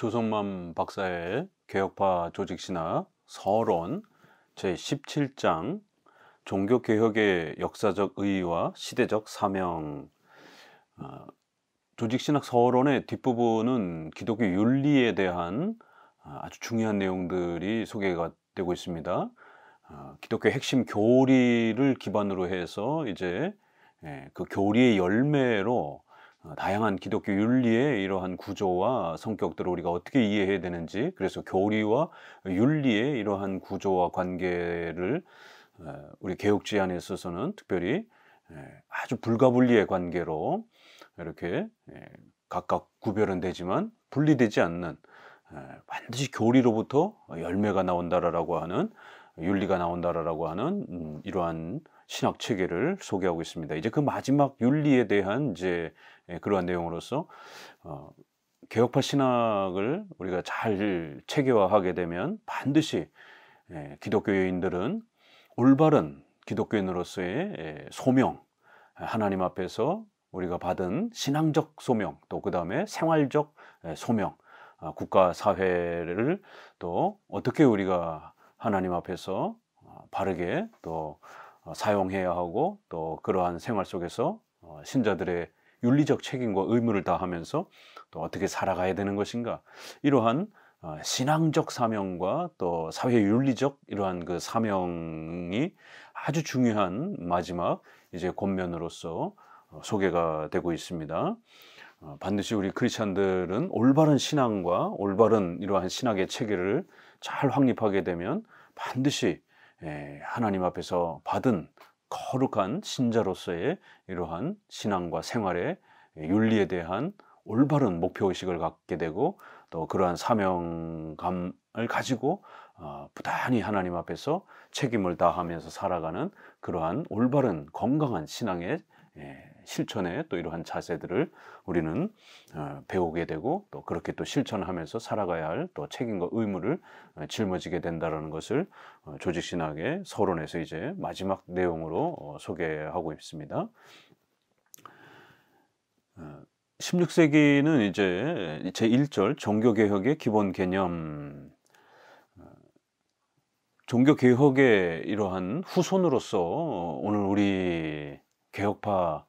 조성만 박사의 개혁파 조직신학 서론 제17장 종교개혁의 역사적 의의와 시대적 사명. 조직신학 서론의 뒷부분은 기독교 윤리에 대한 아주 중요한 내용들이 소개가 되고 있습니다. 기독교 핵심 교리를 기반으로 해서 이제 그 교리의 열매로 다양한 기독교 윤리의 이러한 구조와 성격들을 우리가 어떻게 이해해야 되는지, 그래서 교리와 윤리의 이러한 구조와 관계를 우리 개혁주의 안에 있어서는 특별히 아주 불가분리의 관계로 이렇게 각각 구별은 되지만 분리되지 않는, 반드시 교리로부터 열매가 나온다라고 하는, 윤리가 나온다라고 하는 이러한 신학 체계를 소개하고 있습니다. 이제 그 마지막 윤리에 대한 이제 그러한 내용으로서 개혁파 신학을 우리가 잘 체계화하게 되면 반드시 기독교인들은 올바른 기독교인으로서의 소명, 하나님 앞에서 우리가 받은 신앙적 소명, 또 그 다음에 생활적 소명, 국가 사회를 또 어떻게 우리가 하나님 앞에서 바르게 또 사용해야 하고, 또 그러한 생활 속에서 신자들의 윤리적 책임과 의무를 다하면서 또 어떻게 살아가야 되는 것인가, 이러한 신앙적 사명과 또 사회 윤리적 이러한 그 사명이 아주 중요한 마지막 이제 권면으로서 소개가 되고 있습니다. 반드시 우리 크리스찬들은 올바른 신앙과 올바른 이러한 신학의 체계를 잘 확립하게 되면 반드시 하나님 앞에서 받은 거룩한 신자로서의 이러한 신앙과 생활의 윤리에 대한 올바른 목표의식을 갖게 되고, 또 그러한 사명감을 가지고 부단히 하나님 앞에서 책임을 다하면서 살아가는 그러한 올바른 건강한 신앙의 실천의 또 이러한 자세들을 우리는 배우게 되고, 또 그렇게 또 실천하면서 살아가야 할 또 책임과 의무를 짊어지게 된다는 것을 조직신학의 서론에서 이제 마지막 내용으로 소개하고 있습니다. 16세기는 이제 제1절 종교개혁의 기본 개념, 종교개혁의 이러한 후손으로서 오늘 우리 개혁파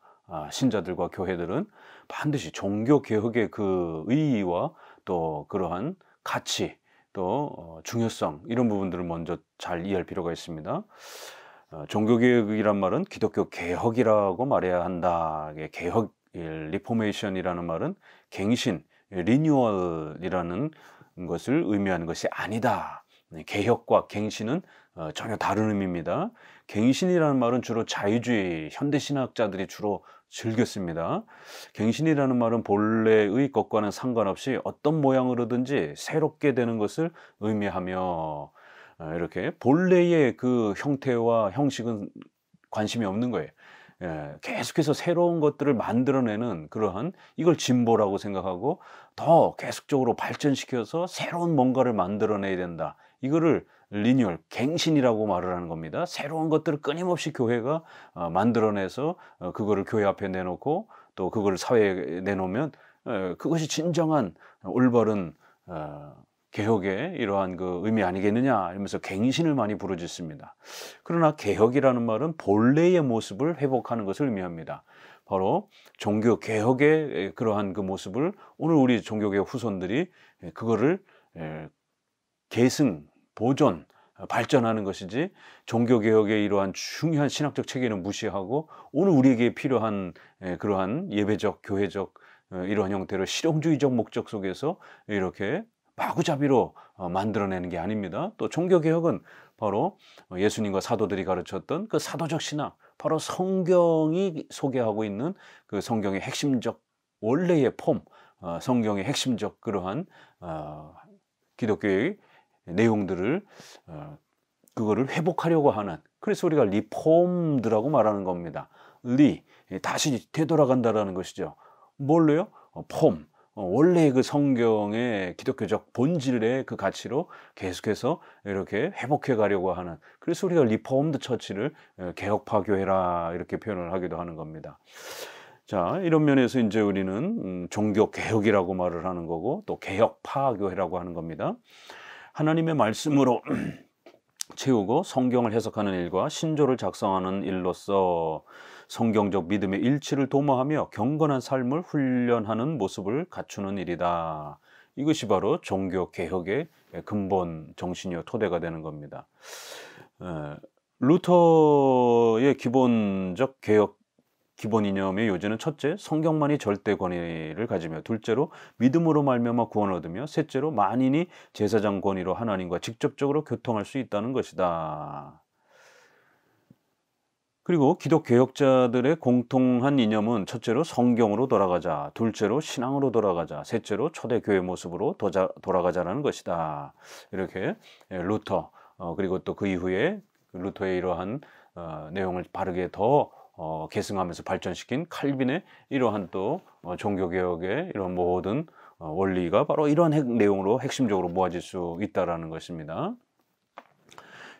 신자들과 교회들은 반드시 종교개혁의 그 의의와 또 그러한 가치, 또 중요성, 이런 부분들을 먼저 잘 이해할 필요가 있습니다. 종교개혁이란 말은 기독교 개혁이라고 말해야 한다. 개혁, 리포메이션이라는 말은 갱신, 리뉴얼이라는 것을 의미하는 것이 아니다. 개혁과 갱신은 전혀 다른 의미입니다. 갱신이라는 말은 주로 자유주의 현대신학자들이 주로 즐겨 씁니다. 갱신이라는 말은 본래의 것과는 상관없이 어떤 모양으로든지 새롭게 되는 것을 의미하며, 이렇게 본래의 그 형태와 형식은 관심이 없는 거예요. 계속해서 새로운 것들을 만들어내는 그러한, 이걸 진보라고 생각하고 더 계속적으로 발전시켜서 새로운 뭔가를 만들어내야 된다. 이거를 리뉴얼, 갱신이라고 말을 하는 겁니다. 새로운 것들을 끊임없이 교회가 만들어내서 그거를 교회 앞에 내놓고 또 그걸 사회에 내놓으면 그것이 진정한 올바른 개혁의 이러한 그 의미 아니겠느냐 이러면서 갱신을 많이 부르짖습니다. 그러나 개혁이라는 말은 본래의 모습을 회복하는 것을 의미합니다. 바로 종교 개혁의 그러한 그 모습을 오늘 우리 종교개혁 후손들이 그거를 계승, 보존, 발전하는 것이지, 종교개혁의 이러한 중요한 신학적 체계는 무시하고 오늘 우리에게 필요한 그러한 예배적, 교회적 이러한 형태로 실용주의적 목적 속에서 이렇게 마구잡이로 만들어내는 게 아닙니다. 또 종교개혁은 바로 예수님과 사도들이 가르쳤던 그 사도적 신학, 바로 성경이 소개하고 있는 그 성경의 핵심적 원래의 폼, 성경의 핵심적 그러한 기독교의 내용들을 그거를 회복하려고 하는, 그래서 우리가 리폼드라고 말하는 겁니다. 다시 되돌아간다라는 것이죠. 뭘로요? 폼, 원래의 그 성경의 기독교적 본질의 그 가치로 계속해서 이렇게 회복해 가려고 하는, 그래서 우리가 리폼드 처치를 개혁파 교회라 이렇게 표현을 하기도 하는 겁니다. 자, 이런 면에서 이제 우리는 종교 개혁이라고 말을 하는 거고 또 개혁파 교회라고 하는 겁니다. 하나님의 말씀으로 채우고 성경을 해석하는 일과 신조를 작성하는 일로서 성경적 믿음의 일치를 도모하며 경건한 삶을 훈련하는 모습을 갖추는 일이다. 이것이 바로 종교 개혁의 근본 정신이요 토대가 되는 겁니다. 루터의 기본적 개혁 기본 이념의 요지는 첫째, 성경만이 절대 권위를 가지며, 둘째로 믿음으로 말미암아 구원을 얻으며, 셋째로 만인이 제사장 권위로 하나님과 직접적으로 교통할 수 있다는 것이다. 그리고 기독 개혁자들의 공통한 이념은 첫째로 성경으로 돌아가자, 둘째로 신앙으로 돌아가자, 셋째로 초대교회 모습으로 돌아가자라는 것이다. 이렇게 루터 그리고 또 그 이후에 루터의 이러한 내용을 바르게 더 계승하면서 발전시킨 칼빈의 이러한 또 종교개혁의 이런 모든 원리가 바로 이러한 내용으로 핵심적으로 모아질 수 있다는 것입니다.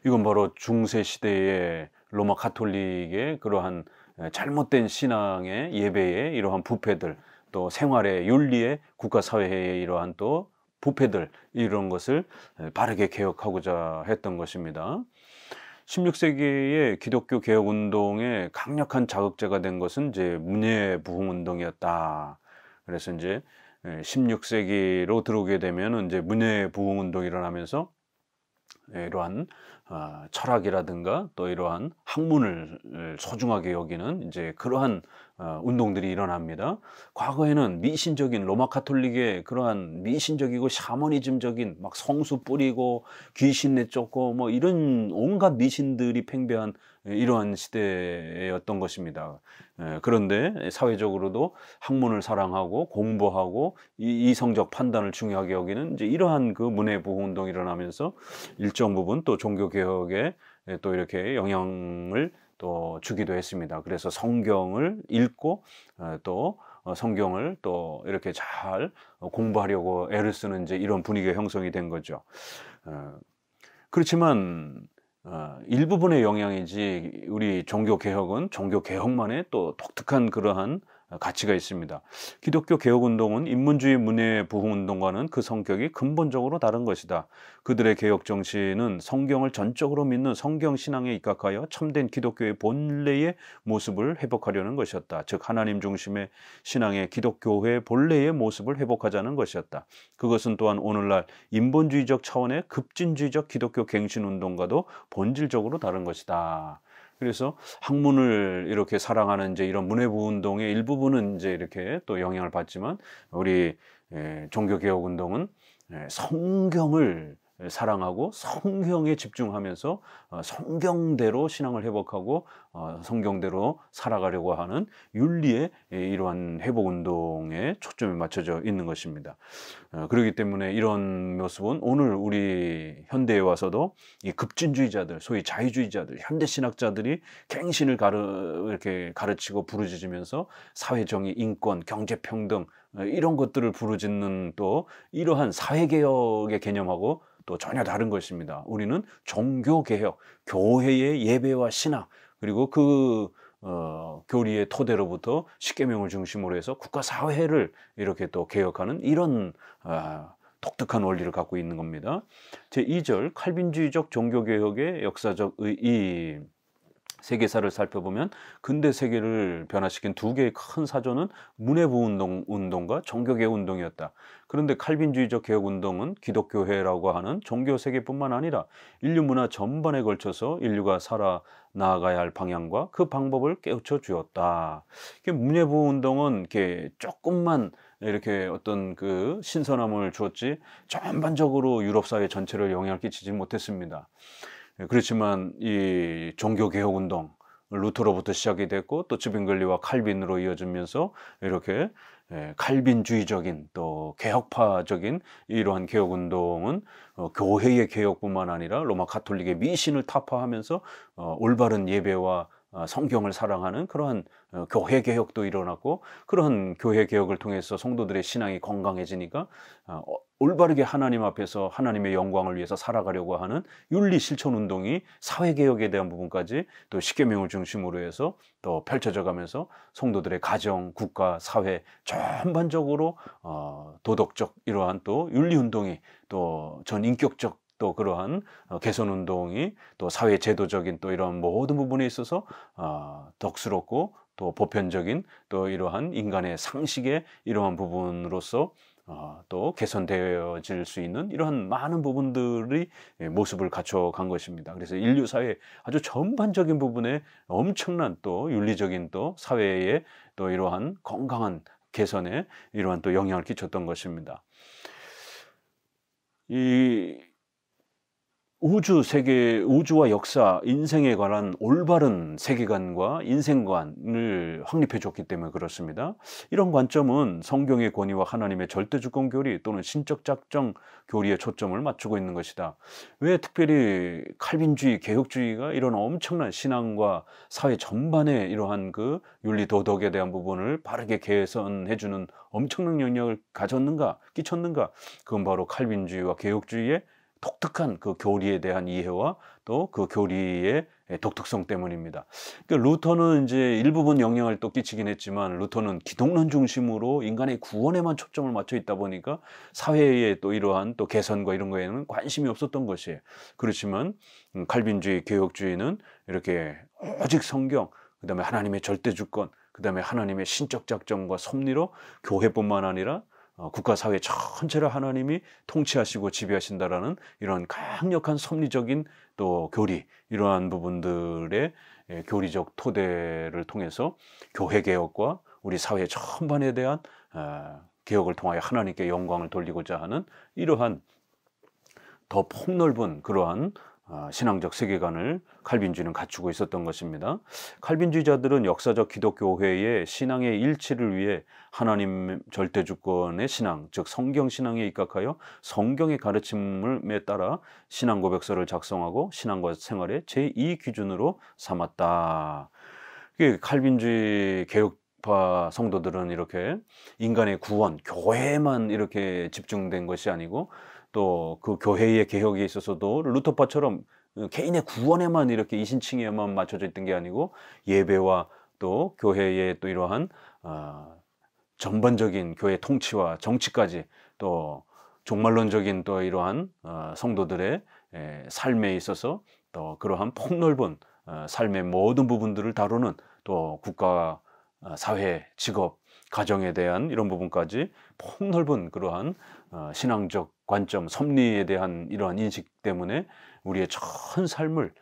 이건 바로 중세 시대의 로마 가톨릭의 그러한 잘못된 신앙의 예배의 이러한 부패들, 또 생활의 윤리의 국가사회의 이러한 또 부패들, 이런 것을 바르게 개혁하고자 했던 것입니다. 16세기의 기독교 개혁 운동의 강력한 자극제가 된 것은 이제 문예 부흥 운동이었다. 그래서 이제 16세기로 들어오게 되면 이제 문예 부흥 운동이 일어나면서 이러한 철학이라든가 또 이러한 학문을 소중하게 여기는 이제 그러한 운동들이 일어납니다. 과거에는 미신적인 로마 가톨릭의 그러한 미신적이고 샤머니즘적인 막 성수 뿌리고 귀신 내쫓고 뭐 이런 온갖 미신들이 팽배한 이러한 시대였던 것입니다. 그런데 사회적으로도 학문을 사랑하고 공부하고 이성적 판단을 중요하게 여기는 이제 이러한 그 문예부흥 운동이 일어나면서 일정 부분 또 종교 개혁에 또 이렇게 영향을 또 주기도 했습니다. 그래서 성경을 읽고 또 성경을 또 이렇게 잘 공부하려고 애를 쓰는 이제 이런 분위기가 형성이 된 거죠. 그렇지만 일부분의 영향이지 우리 종교 개혁은 종교 개혁만의 또 독특한 그러한 가치가 있습니다. 기독교 개혁운동은 인문주의 문예부흥운동과는 그 성격이 근본적으로 다른 것이다. 그들의 개혁 정신은 성경을 전적으로 믿는 성경신앙에 입각하여 참된 기독교의 본래의 모습을 회복하려는 것이었다. 즉 하나님 중심의 신앙의 기독교회의 본래의 모습을 회복하자는 것이었다. 그것은 또한 오늘날 인본주의적 차원의 급진주의적 기독교 갱신운동과도 본질적으로 다른 것이다. 그래서 학문을 이렇게 사랑하는 이제 이런 문예부 운동의 일부분은 이제 이렇게 또 영향을 받지만 우리 종교개혁 운동은 성경을 사랑하고 성경에 집중하면서 성경대로 신앙을 회복하고 성경대로 살아가려고 하는 윤리의 이러한 회복운동에 초점이 맞춰져 있는 것입니다. 그렇기 때문에 이런 모습은 오늘 우리 현대에 와서도 이 급진주의자들, 소위 자유주의자들, 현대신학자들이 갱신을 이렇게 가르치고 부르짖으면서 사회정의, 인권, 경제평등 이런 것들을 부르짖는 또 이러한 사회개혁의 개념하고 또 전혀 다른 것입니다. 우리는 종교개혁, 교회의 예배와 신학, 그리고 그 교리의 토대로부터 십계명을 중심으로 해서 국가 사회를 이렇게 또 개혁하는 이런 독특한 원리를 갖고 있는 겁니다. 제2절 칼빈주의적 종교개혁의 역사적 이 세계사를 살펴보면 근대 세계를 변화시킨 두 개의 큰 사조는 문예부흥 운동과 종교개혁 운동이었다. 그런데 칼빈주의적 개혁 운동은 기독교회라고 하는 종교 세계뿐만 아니라 인류 문화 전반에 걸쳐서 인류가 살아나가야 할 방향과 그 방법을 깨우쳐 주었다. 문예부흥 운동은 이렇게 조금만 이렇게 어떤 그 신선함을 주었지 전반적으로 유럽 사회 전체를 영향을 끼치지 못했습니다. 그렇지만 이 종교개혁운동, 루터로부터 시작이 됐고 또 즈빙글리와 칼빈으로 이어지면서 이렇게 칼빈주의적인 또 개혁파적인 이러한 개혁운동은 교회의 개혁뿐만 아니라 로마 가톨릭의 미신을 타파하면서 올바른 예배와 성경을 사랑하는 그러한 교회 개혁도 일어났고 그러한 교회 개혁을 통해서 성도들의 신앙이 건강해지니까 올바르게 하나님 앞에서 하나님의 영광을 위해서 살아가려고 하는 윤리 실천 운동이 사회개혁에 대한 부분까지 또 십계명을 중심으로 해서 또 펼쳐져 가면서 성도들의 가정, 국가, 사회 전반적으로 도덕적 이러한 또 윤리 운동이 또 전 인격적 또 그러한 개선 운동이 또 사회 제도적인 또 이런 모든 부분에 있어서 덕스럽고 또 보편적인 또 이러한 인간의 상식의 이러한 부분으로서 또 개선되어질 수 있는 이러한 많은 부분들이 모습을 갖춰간 것입니다. 그래서 인류 사회 아주 전반적인 부분에 엄청난 또 윤리적인 또 사회의 또 이러한 건강한 개선에 이러한 또 영향을 끼쳤던 것입니다. 이 우주와 역사, 인생에 관한 올바른 세계관과 인생관을 확립해 줬기 때문에 그렇습니다. 이런 관점은 성경의 권위와 하나님의 절대주권 교리 또는 신적 작정 교리에 초점을 맞추고 있는 것이다. 왜 특별히 칼빈주의, 개혁주의가 이런 엄청난 신앙과 사회 전반에 이러한 그 윤리 도덕에 대한 부분을 바르게 개선해 주는 엄청난 영향을 끼쳤는가? 그건 바로 칼빈주의와 개혁주의의 독특한 그 교리에 대한 이해와 또 그 교리의 독특성 때문입니다. 그러니까 루터는 이제 일부분 영향을 또 끼치긴 했지만 루터는 기독론 중심으로 인간의 구원에만 초점을 맞춰 있다 보니까 사회의 또 이러한 또 개선과 이런 거에는 관심이 없었던 것이에요. 그렇지만 칼빈주의, 개혁주의는 이렇게 오직 성경, 그다음에 하나님의 절대주권, 그다음에 하나님의 신적 작정과 섭리로 교회뿐만 아니라 국가 사회 전체를 하나님이 통치하시고 지배하신다라는 이런 강력한 섭리적인 또 교리, 이러한 부분들의 교리적 토대를 통해서 교회 개혁과 우리 사회 전반에 대한 개혁을 통하여 하나님께 영광을 돌리고자 하는 이러한 더 폭넓은 그러한 신앙적 세계관을 칼빈주의는 갖추고 있었던 것입니다. 칼빈주의자들은 역사적 기독교회의 신앙의 일치를 위해 하나님 절대주권의 신앙, 즉 성경신앙에 입각하여 성경의 가르침에 따라 신앙고백서를 작성하고 신앙과 생활의 제2 기준으로 삼았다. 칼빈주의 개혁파 성도들은 이렇게 인간의 구원, 교회에만 이렇게 집중된 것이 아니고 또 그 교회의 개혁에 있어서도 루터파처럼 개인의 구원에만 이렇게 이신칭에만 맞춰져 있던 게 아니고 예배와 또 교회의 또 이러한 전반적인 교회 통치와 정치까지 또 종말론적인 또 이러한 성도들의 삶에 있어서 또 그러한 폭넓은 삶의 모든 부분들을 다루는 또 국가, 사회, 직업, 가정에 대한 이런 부분까지 폭넓은 그러한 신앙적 관점, 섭리에 대한 이러한 인식 때문에 우리의 전 삶을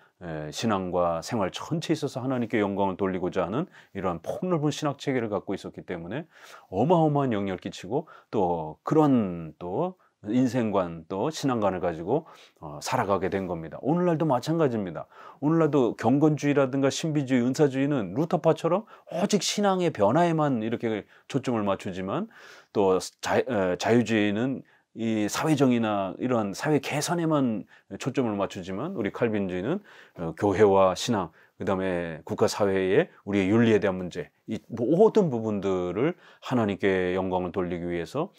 신앙과 생활 전체에 있어서 하나님께 영광을 돌리고자 하는 이러한 폭넓은 신학 체계를 갖고 있었기 때문에 어마어마한 영향을 끼치고 또 그런 또 인생관 또 신앙관을 가지고 살아가게 된 겁니다. 오늘날도 마찬가지입니다. 오늘날도 경건주의라든가 신비주의, 은사주의는 루터파처럼 오직 신앙의 변화에만 이렇게 초점을 맞추지만 또 자유주의는 이 사회정의나 이러한 사회 개선에만 초점을 맞추지만 우리 칼빈주의는 교회와 신앙, 그다음에 국가 사회의 우리의 윤리에 대한 문제, 이 모든 부분들을 하나님께 영광을 돌리기 위해서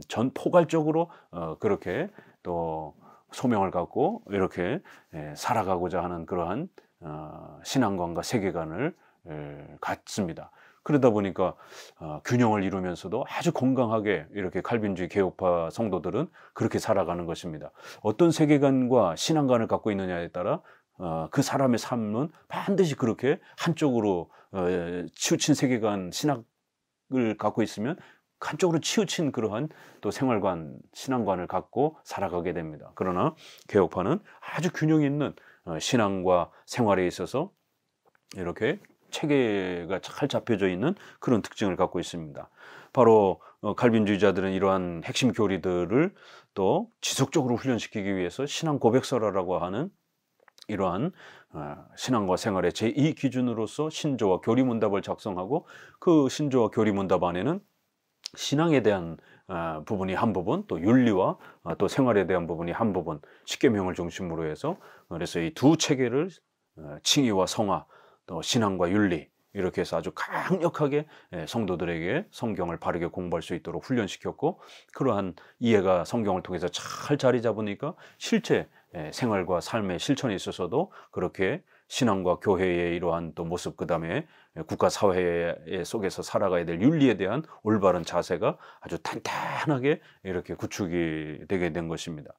전 포괄적으로 그렇게 또 소명을 갖고 이렇게 살아가고자 하는 그러한 신앙관과 세계관을 갖습니다. 그러다 보니까 균형을 이루면서도 아주 건강하게 이렇게 칼빈주의 개혁파 성도들은 그렇게 살아가는 것입니다. 어떤 세계관과 신앙관을 갖고 있느냐에 따라 그 사람의 삶은 반드시 그렇게 한쪽으로 치우친 세계관, 신학을 갖고 있으면 한쪽으로 치우친 그러한 또 생활관, 신앙관을 갖고 살아가게 됩니다. 그러나 개혁파는 아주 균형 있는 신앙과 생활에 있어서 이렇게 체계가 잘 잡혀져 있는 그런 특징을 갖고 있습니다. 바로 칼빈주의자들은 이러한 핵심 교리들을 또 지속적으로 훈련시키기 위해서 신앙 고백서라고 하는 이러한 신앙과 생활의 제2 기준으로서 신조와 교리문답을 작성하고 그 신조와 교리문답 안에는 신앙에 대한 부분이 한 부분, 또 윤리와 또 생활에 대한 부분이 한 부분, 십계명을 중심으로 해서 그래서 이 두 체계를 칭의와 성화, 또 신앙과 윤리 이렇게 해서 아주 강력하게 성도들에게 성경을 바르게 공부할 수 있도록 훈련시켰고, 그러한 이해가 성경을 통해서 잘 자리 잡으니까 실제 생활과 삶의 실천에 있어서도 그렇게 신앙과 교회의 이러한 또 모습, 그 다음에 국가 사회 속에서 살아가야 될 윤리에 대한 올바른 자세가 아주 탄탄하게 이렇게 구축이 되게 된 것입니다.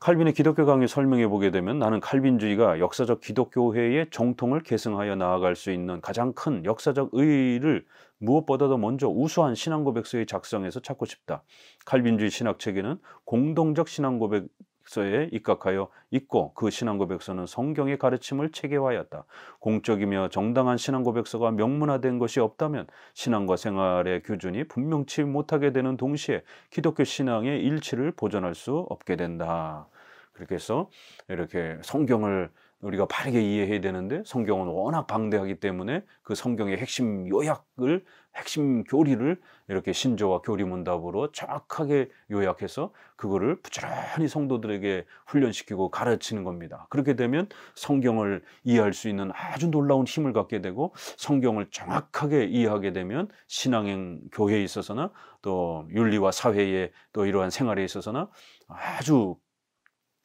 칼빈의 기독교 강의 설명해 보게 되면, 나는 칼빈주의가 역사적 기독교회의 정통을 계승하여 나아갈 수 있는 가장 큰 역사적 의의를 무엇보다도 먼저 우수한 신앙고백서의 작성에서 찾고 싶다. 칼빈주의 신학체계는 공동적 신앙고백서에 입각하여 있고, 그 신앙고백서는 성경의 가르침을 체계화하였다. 공적이며 정당한 신앙고백서가 명문화된 것이 없다면 신앙과 생활의 규준이 분명치 못하게 되는 동시에 기독교 신앙의 일치를 보존할 수 없게 된다. 그렇게 해서 이렇게 성경을 우리가 바르게 이해해야 되는데, 성경은 워낙 방대하기 때문에 그 성경의 핵심 요약을, 핵심 교리를 이렇게 신조와 교리문답으로 정확하게 요약해서 그거를 부지런히 성도들에게 훈련시키고 가르치는 겁니다. 그렇게 되면 성경을 이해할 수 있는 아주 놀라운 힘을 갖게 되고, 성경을 정확하게 이해하게 되면 신앙행 교회에 있어서나 또 윤리와 사회에 또 이러한 생활에 있어서나 아주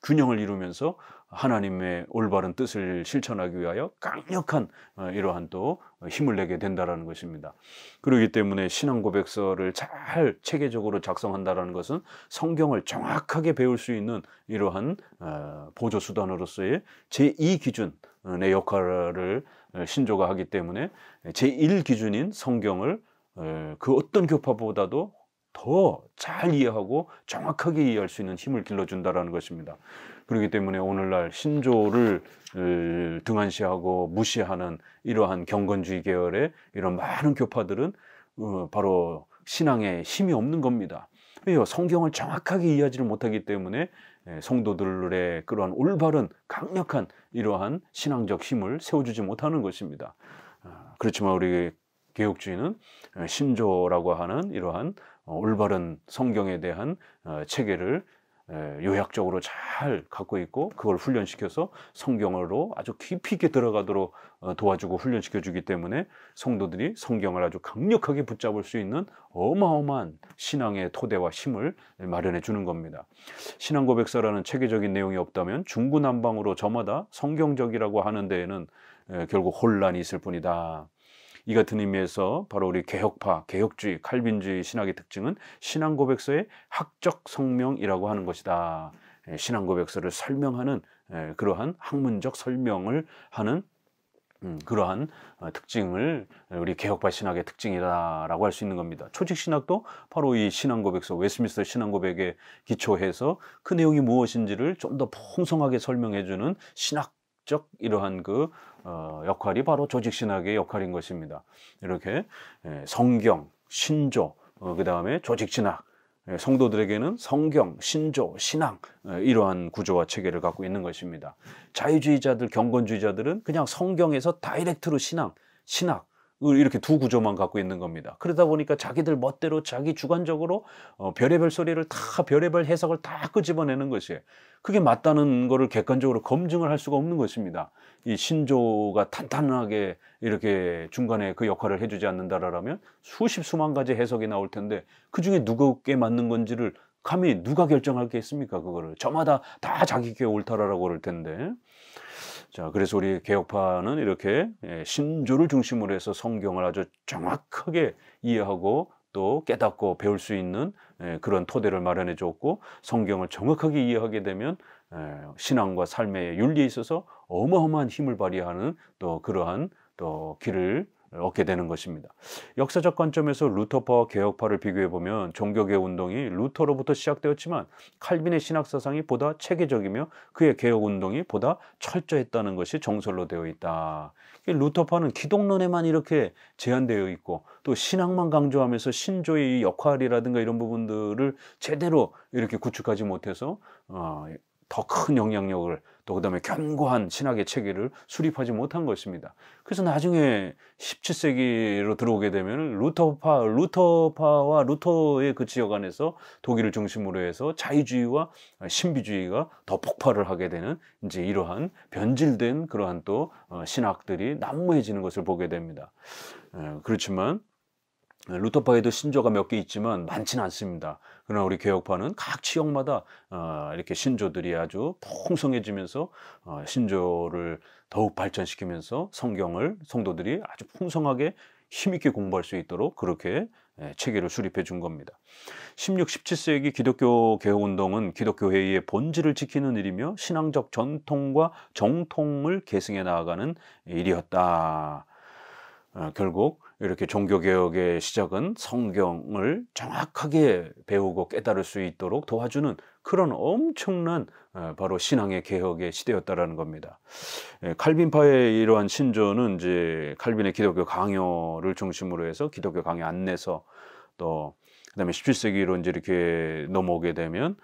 균형을 이루면서 하나님의 올바른 뜻을 실천하기 위하여 강력한 이러한 또 힘을 내게 된다는 것입니다. 그렇기 때문에 신앙고백서를 잘 체계적으로 작성한다는 것은 성경을 정확하게 배울 수 있는 이러한 보조수단으로서의 제2기준의 역할을 신조가 하기 때문에, 제1기준인 성경을 그 어떤 교파보다도 더 잘 이해하고 정확하게 이해할 수 있는 힘을 길러준다는 것입니다. 그렇기 때문에 오늘날 신조를 등한시하고 무시하는 이러한 경건주의 계열의 이런 많은 교파들은 바로 신앙에 힘이 없는 겁니다. 왜요? 성경을 정확하게 이해하지를 못하기 때문에 성도들의 그러한 올바른 강력한 이러한 신앙적 힘을 세워주지 못하는 것입니다. 그렇지만 우리 개혁주의는 신조라고 하는 이러한 올바른 성경에 대한 체계를 요약적으로 잘 갖고 있고, 그걸 훈련시켜서 성경으로 아주 깊이 있게 들어가도록 도와주고 훈련시켜주기 때문에 성도들이 성경을 아주 강력하게 붙잡을 수 있는 어마어마한 신앙의 토대와 힘을 마련해 주는 겁니다. 신앙고백서라는 체계적인 내용이 없다면 중구난방으로 저마다 성경적이라고 하는 데에는 결국 혼란이 있을 뿐이다. 이 같은 의미에서 바로 우리 개혁파, 개혁주의, 칼빈주의 신학의 특징은 신앙고백서의 학적 성명이라고 하는 것이다. 신앙고백서를 설명하는 그러한 학문적 설명을 하는 그러한 특징을 우리 개혁파 신학의 특징이다라고 할 수 있는 겁니다. 초직 신학도 바로 이 신앙고백서, 웨스트민스터 신앙고백에 기초해서 그 내용이 무엇인지를 좀 더 풍성하게 설명해주는 신학적 이러한 그 역할이 바로 조직신학의 역할인 것입니다. 이렇게 성경, 신조, 그 다음에 조직신학, 성도들에게는 성경, 신조, 신앙, 이러한 구조와 체계를 갖고 있는 것입니다. 자유주의자들, 경건주의자들은 그냥 성경에서 다이렉트로 신학, 이렇게 두 구조만 갖고 있는 겁니다. 그러다 보니까 자기들 멋대로 자기 주관적으로 별의별 소리를 다, 별의별 해석을 다 끄집어내는 것이에요. 그게 맞다는 거를 객관적으로 검증을 할 수가 없는 것입니다. 이 신조가 탄탄하게 이렇게 중간에 그 역할을 해주지 않는다라면 수십 수만 가지 해석이 나올 텐데, 그 중에 누구께 맞는 건지를 감히 누가 결정하겠습니까? 그거를 저마다 다 자기께 옳다라고 그럴 텐데. 자, 그래서 우리 개혁파는 이렇게 신조를 중심으로 해서 성경을 아주 정확하게 이해하고 또 깨닫고 배울 수 있는 그런 토대를 마련해 줬고, 성경을 정확하게 이해하게 되면 신앙과 삶의 윤리에 있어서 어마어마한 힘을 발휘하는 또 그러한 또 길을 얻게 되는 것입니다. 역사적 관점에서 루터파와 개혁파를 비교해 보면 종교개혁 운동이 루터로부터 시작되었지만 칼빈의 신학 사상이 보다 체계적이며 그의 개혁 운동이 보다 철저했다는 것이 정설로 되어 있다. 루터파는 기독론에만 이렇게 제한되어 있고, 또 신학만 강조하면서 신조의 역할이라든가 이런 부분들을 제대로 이렇게 구축하지 못해서 더 큰 영향력을, 또 그다음에 견고한 신학의 체계를 수립하지 못한 것입니다. 그래서 나중에 17세기로 들어오게 되면 루터파와 루터의 그 지역 안에서 독일을 중심으로 해서 자유주의와 신비주의가 더 폭발을 하게 되는 이제 이러한 변질된 그러한 또 신학들이 난무해지는 것을 보게 됩니다. 그렇지만 루터파에도 신조가 몇 개 있지만 많지는 않습니다. 그러나 우리 개혁파는 각 지역마다 이렇게 신조들이 아주 풍성해지면서 신조를 더욱 발전시키면서 성경을 성도들이 아주 풍성하게 힘있게 공부할 수 있도록 그렇게 체계를 수립해 준 겁니다. 16, 17세기 기독교 개혁운동은 기독교 회의의 본질을 지키는 일이며 신앙적 전통과 정통을 계승해 나아가는 일이었다. 결국 이렇게 종교개혁의 시작은 성경을 정확하게 배우고 깨달을 수 있도록 도와주는 그런 엄청난 바로 신앙의 개혁의 시대였다라는 겁니다. 칼빈파의 이러한 신조는 이제 칼빈의 기독교 강요를 중심으로 해서 기독교 강요 안내서 또 그다음에 17세기로 이제 이렇게 넘어오게 되면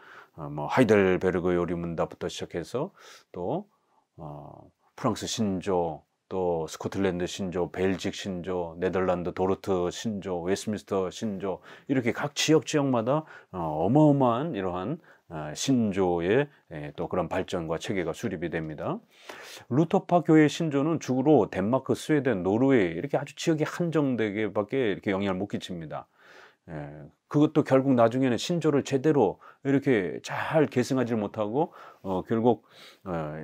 뭐 하이델베르그 요리문답부터 시작해서 또 프랑스 신조 또 스코틀랜드 신조, 벨직 신조, 네덜란드 도르트 신조, 웨스트민스터 신조 이렇게 각 지역마다 어마어마한 이러한 신조의 또 그런 발전과 체계가 수립이 됩니다. 루터파 교회 신조는 주로 덴마크, 스웨덴, 노르웨이 이렇게 아주 지역이 한정되게밖에 이렇게 영향을 못 끼칩니다. 그것도 결국 나중에는 신조를 제대로 이렇게 잘 계승하지 못하고 결국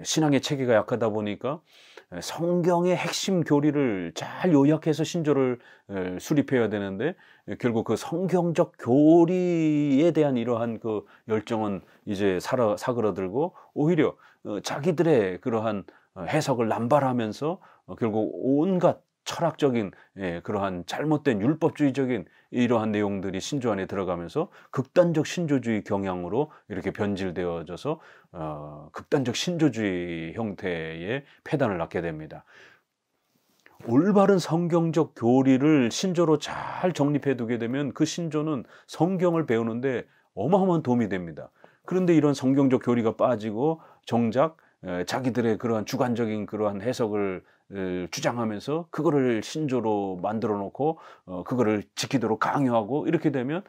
신앙의 체계가 약하다 보니까 성경의 핵심 교리를 잘 요약해서 신조를 수립해야 되는데 결국 그 성경적 교리에 대한 이러한 그 열정은 이제 사그라들고 오히려 자기들의 그러한 해석을 남발하면서 결국 온갖 철학적인 그러한 잘못된 율법주의적인 이러한 내용들이 신조 안에 들어가면서 극단적 신조주의 경향으로 이렇게 변질되어져서 극단적 신조주의 형태의 폐단을 낳게 됩니다. 올바른 성경적 교리를 신조로 잘 정립해 두게 되면 그 신조는 성경을 배우는데 어마어마한 도움이 됩니다. 그런데 이런 성경적 교리가 빠지고 정작 자기들의 그러한 주관적인 그러한 해석을 주장하면서 그거를 신조로 만들어 놓고 그거를 지키도록 강요하고 이렇게 되면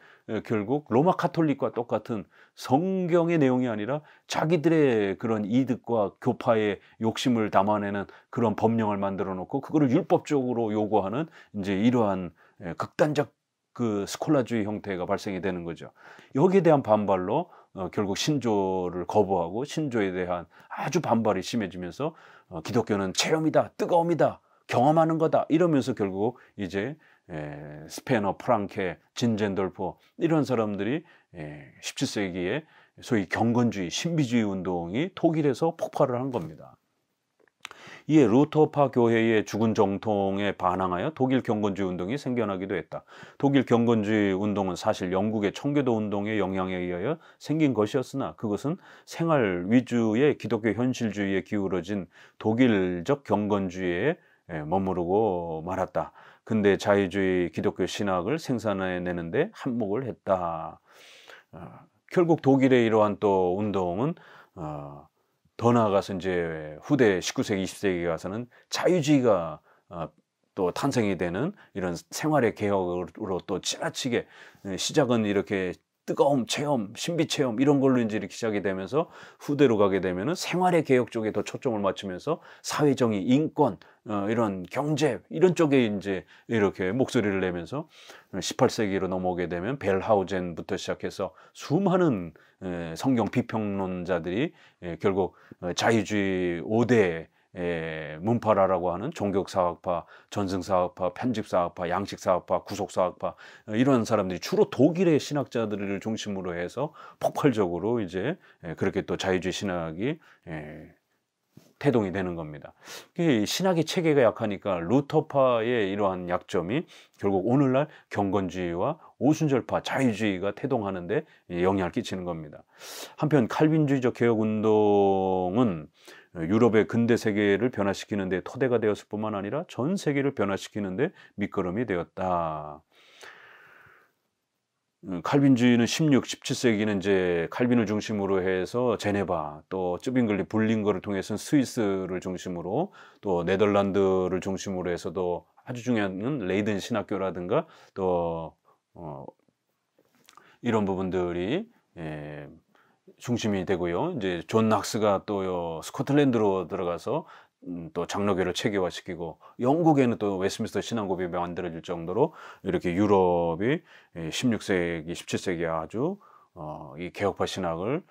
결국 로마 카톨릭과 똑같은 성경의 내용이 아니라 자기들의 그런 이득과 교파의 욕심을 담아내는 그런 법령을 만들어 놓고 그거를 율법적으로 요구하는 이제 이러한 극단적 그 스콜라주의 형태가 발생이 되는 거죠. 여기에 대한 반발로 결국 신조를 거부하고 신조에 대한 아주 반발이 심해지면서 기독교는 체험이다, 뜨거움이다, 경험하는 거다 이러면서 결국 이제 스페너, 프랑케, 진젠돌프 이런 사람들이 17세기에 소위 경건주의, 신비주의 운동이 독일에서 폭발을 한 겁니다. 이에 루터파 교회의 죽은 정통에 반항하여 독일 경건주의 운동이 생겨나기도 했다. 독일 경건주의 운동은 사실 영국의 청교도 운동의 영향에 의하여 생긴 것이었으나 그것은 생활 위주의 기독교 현실주의에 기울어진 독일적 경건주의에 머무르고 말았다. 근대 자유주의 기독교 신학을 생산해내는데 한몫을 했다. 결국 독일의 이러한 또 운동은 더 나아가서 이제 후대 19세기, 20세기 가서는 자유주의가 또 탄생이 되는 이런 생활의 개혁으로 또 지나치게 시작은 이렇게 뜨거움, 체험, 신비 체험 이런 걸로 이제 이렇게 시작이 되면서 후대로 가게 되면은 생활의 개혁 쪽에 더 초점을 맞추면서 사회정의, 인권, 이런 경제 이런 쪽에 이제 이렇게 목소리를 내면서 18세기로 넘어오게 되면 벨하우젠부터 시작해서 수많은 성경 비평론자들이 결국 자유주의 5대 문파라라고 하는 종교사학파, 전승사학파, 편집사학파, 양식사학파, 구속사학파 이런 사람들이 주로 독일의 신학자들을 중심으로 해서 폭발적으로 이제 그렇게 또 자유주의 신학이 태동이 되는 겁니다. 신학의 체계가 약하니까 루터파의 이러한 약점이 결국 오늘날 경건주의와 오순절파, 자유주의가 태동하는데 영향을 끼치는 겁니다. 한편 칼빈주의적 개혁운동은 유럽의 근대 세계를 변화시키는 데 토대가 되었을 뿐만 아니라 전 세계를 변화시키는 데 밑거름이 되었다. 칼빈주의는 16, 17세기는 이제 칼빈을 중심으로 해서 제네바, 또 쯔빙글리, 불링거를 통해서는 스위스를 중심으로, 또 네덜란드를 중심으로 해서도 아주 중요한 레이든 신학교라든가 또 이런 부분들이 중심이 되고요. 이제 존 낙스가 또 스코틀랜드로 들어가서 또 장로교를 체계화시키고, 영국에는 또 웨스트민스터 신앙고비 만들어질 정도로 이렇게 유럽이 16세기, 17세기 아주 이 개혁파 신학을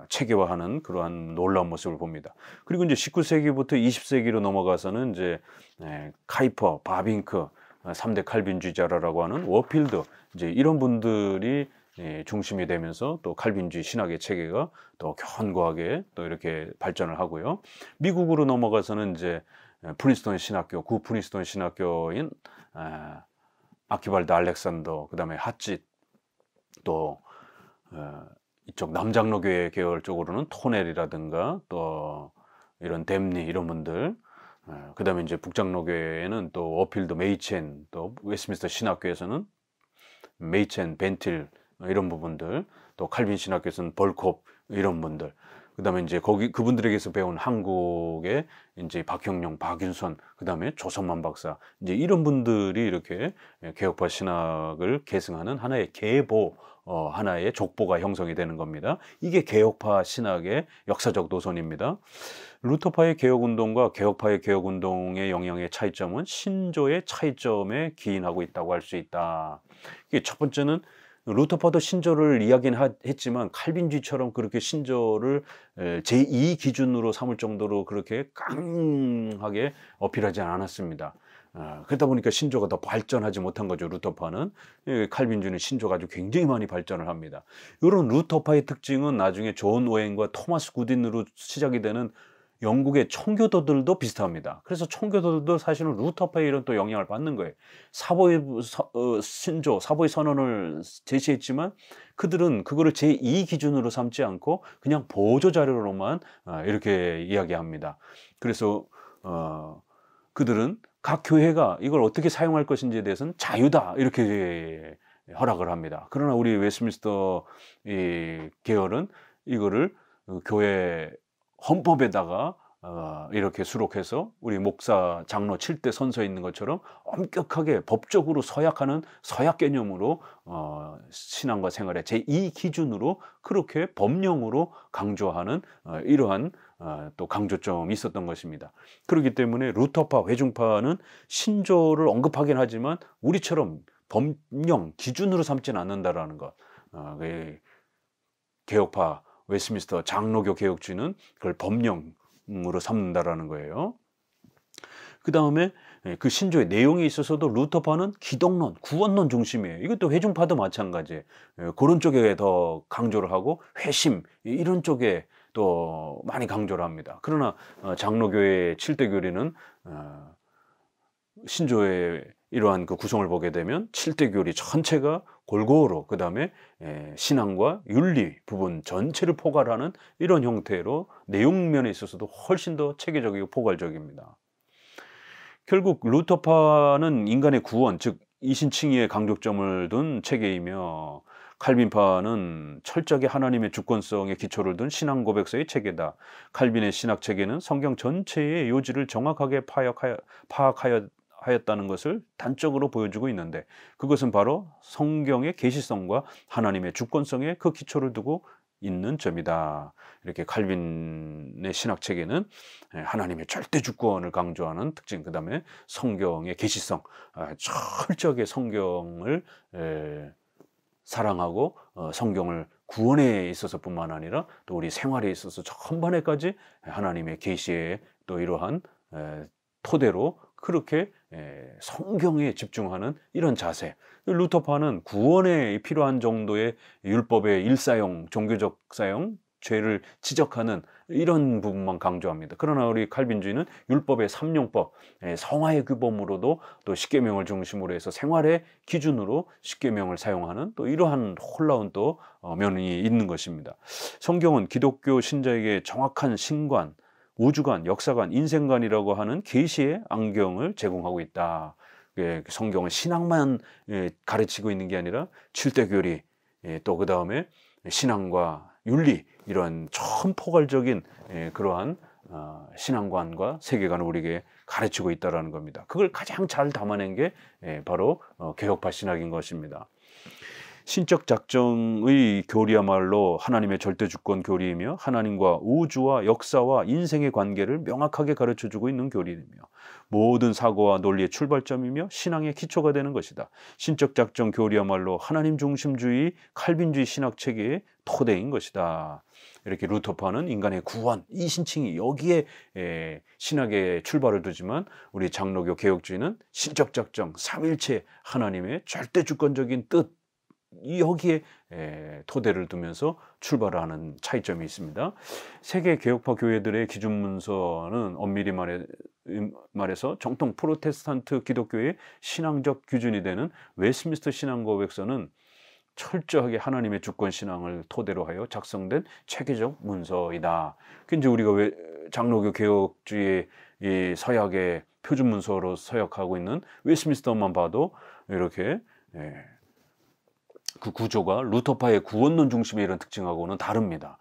체계화하는 그러한 놀라운 모습을 봅니다. 그리고 이제 19세기부터 20세기로 넘어가서는 이제 카이퍼, 바빙크, 3대 칼빈주의자라고 하는 워필드, 이제 이런 분들이 중심이 되면서 또 칼빈주의 신학의 체계가 더 견고하게 또 이렇게 발전을 하고요. 미국으로 넘어가서는 이제 프린스턴 신학교, 구 프린스턴 신학교인 아키발드 알렉산더, 그다음에 핫짓, 또 이쪽 남장로교회 계열 쪽으로는 토넬이라든가 또 이런 댐니 이런 분들, 그다음에 이제 북장로교회에는 또 워필드, 메이첸, 또 웨스트민스터 신학교에서는 메이첸, 벤틸 이런 부분들, 또 칼빈 신학교에서는 벌콥 이런 분들, 그다음에 이제 그분들에게서 배운 한국의 이제 박형룡, 박윤선, 그다음에 조선만 박사, 이제 이런 분들이 이렇게 개혁파 신학을 계승하는 하나의 계보, 하나의 족보가 형성이 되는 겁니다. 이게 개혁파 신학의 역사적 노선입니다. 루터파의 개혁운동과 개혁파의 개혁운동의 영향의 차이점은 신조의 차이점에 기인하고 있다고 할 수 있다. 이게 첫 번째는 루터파도 신조를 이야기는 했지만 칼빈주의처럼 그렇게 신조를 제2 기준으로 삼을 정도로 그렇게 강하게 어필하지 않았습니다. 그러다 보니까 신조가 더 발전하지 못한 거죠. 루터파는. 칼빈주의는 신조가 아주 굉장히 많이 발전을 합니다. 이런 루터파의 특징은 나중에 존 오웬과 토마스 굿인으로 시작이 되는 영국의 청교도들도 비슷합니다. 그래서 청교도들도 사실은 루터파의 이런 또 영향을 받는 거예요. 신조, 사보의 선언을 제시했지만 그들은 그거를 제2 기준으로 삼지 않고 그냥 보조 자료로만 이렇게 이야기합니다. 그래서 그들은 각 교회가 이걸 어떻게 사용할 것인지에 대해서는 자유다 이렇게 허락을 합니다. 그러나 우리 웨스트민스터 이 계열은 이거를 교회 헌법에다가 이렇게 수록해서 우리 목사, 장로 7대 선서에 있는 것처럼 엄격하게 법적으로 서약하는 서약 개념으로 신앙과 생활의 제2 기준으로 그렇게 법령으로 강조하는 이러한 또 강조점이 있었던 것입니다. 그렇기 때문에 루터파, 회중파는 신조를 언급하긴 하지만 우리처럼 법령, 기준으로 삼지는 않는다라는 것. 개혁파, 웨스트민스터 장로교 개혁주의는 그걸 법령으로 삼는다라는 거예요. 그 다음에 그 신조의 내용에 있어서도 루터파는 기독론, 구원론 중심이에요. 이것도 회중파도 마찬가지예요. 그런 쪽에 더 강조를 하고 회심 이런 쪽에 또 많이 강조를 합니다. 그러나 장로교의 7대 교리는 신조의 이러한 그 구성을 보게 되면 7대 교리 전체가 골고루 그 다음에 신앙과 윤리 부분 전체를 포괄하는 이런 형태로 내용면에 있어서도 훨씬 더 체계적이고 포괄적입니다. 결국 루터파는 인간의 구원, 즉 이신칭의의 강조점을 둔 체계이며 칼빈파는 철저하게 하나님의 주권성에 기초를 둔 신앙 고백서의 체계다. 칼빈의 신학 체계는 성경 전체의 요지를 정확하게 파악하였다는 것을 단적으로 보여주고 있는데 그것은 바로 성경의 계시성과 하나님의 주권성에 그 기초를 두고 있는 점이다. 이렇게 칼빈의 신학 체계는 하나님의 절대 주권을 강조하는 특징, 그 다음에 성경의 계시성, 철저하게 성경을 사랑하고 성경을 구원에 있어서뿐만 아니라 또 우리 생활에 있어서 전반에까지 하나님의 계시에 또 이러한 토대로 그렇게 성경에 집중하는 이런 자세. 루터파는 구원에 필요한 정도의 율법의 일사용, 종교적 사용, 죄를 지적하는 이런 부분만 강조합니다. 그러나 우리 칼빈주의는 율법의 삼용법, 성화의 규범으로도 또 십계명을 중심으로 해서 생활의 기준으로 십계명을 사용하는 또 이러한 놀라운 또 면이 있는 것입니다. 성경은 기독교 신자에게 정확한 신관, 우주관, 역사관, 인생관이라고 하는 계시의 안경을 제공하고 있다. 성경은 신앙만 가르치고 있는 게 아니라 7대 교리, 또 그 다음에 신앙과 윤리, 이런 천포괄적인 그러한 신앙관과 세계관을 우리에게 가르치고 있다는 겁니다. 그걸 가장 잘 담아낸 게 바로 개혁파 신학인 것입니다. 신적 작정의 교리야말로 하나님의 절대주권 교리이며 하나님과 우주와 역사와 인생의 관계를 명확하게 가르쳐주고 있는 교리이며 모든 사고와 논리의 출발점이며 신앙의 기초가 되는 것이다. 신적 작정 교리야말로 하나님 중심주의 칼빈주의 신학 체계의 토대인 것이다. 이렇게 루터파는 인간의 구원, 이 신칭이 여기에 신학의 출발을 두지만 우리 장로교 개혁주의는 신적 작정, 삼일체 하나님의 절대주권적인 뜻, 여기에 토대를 두면서 출발을 하는 차이점이 있습니다. 세계 개혁파 교회들의 기준 문서는 엄밀히 말해서 정통 프로테스탄트 기독교의 신앙적 기준이 되는 웨스트민스터 신앙고백서는 철저하게 하나님의 주권 신앙을 토대로 하여 작성된 체계적 문서이다. 이제 우리가 왜 장로교 개혁주의 이 서약의 표준 문서로 서약하고 있는 웨스트민스터만 봐도 이렇게 그 구조가 루터파의 구원론 중심의 이런 특징하고는 다릅니다.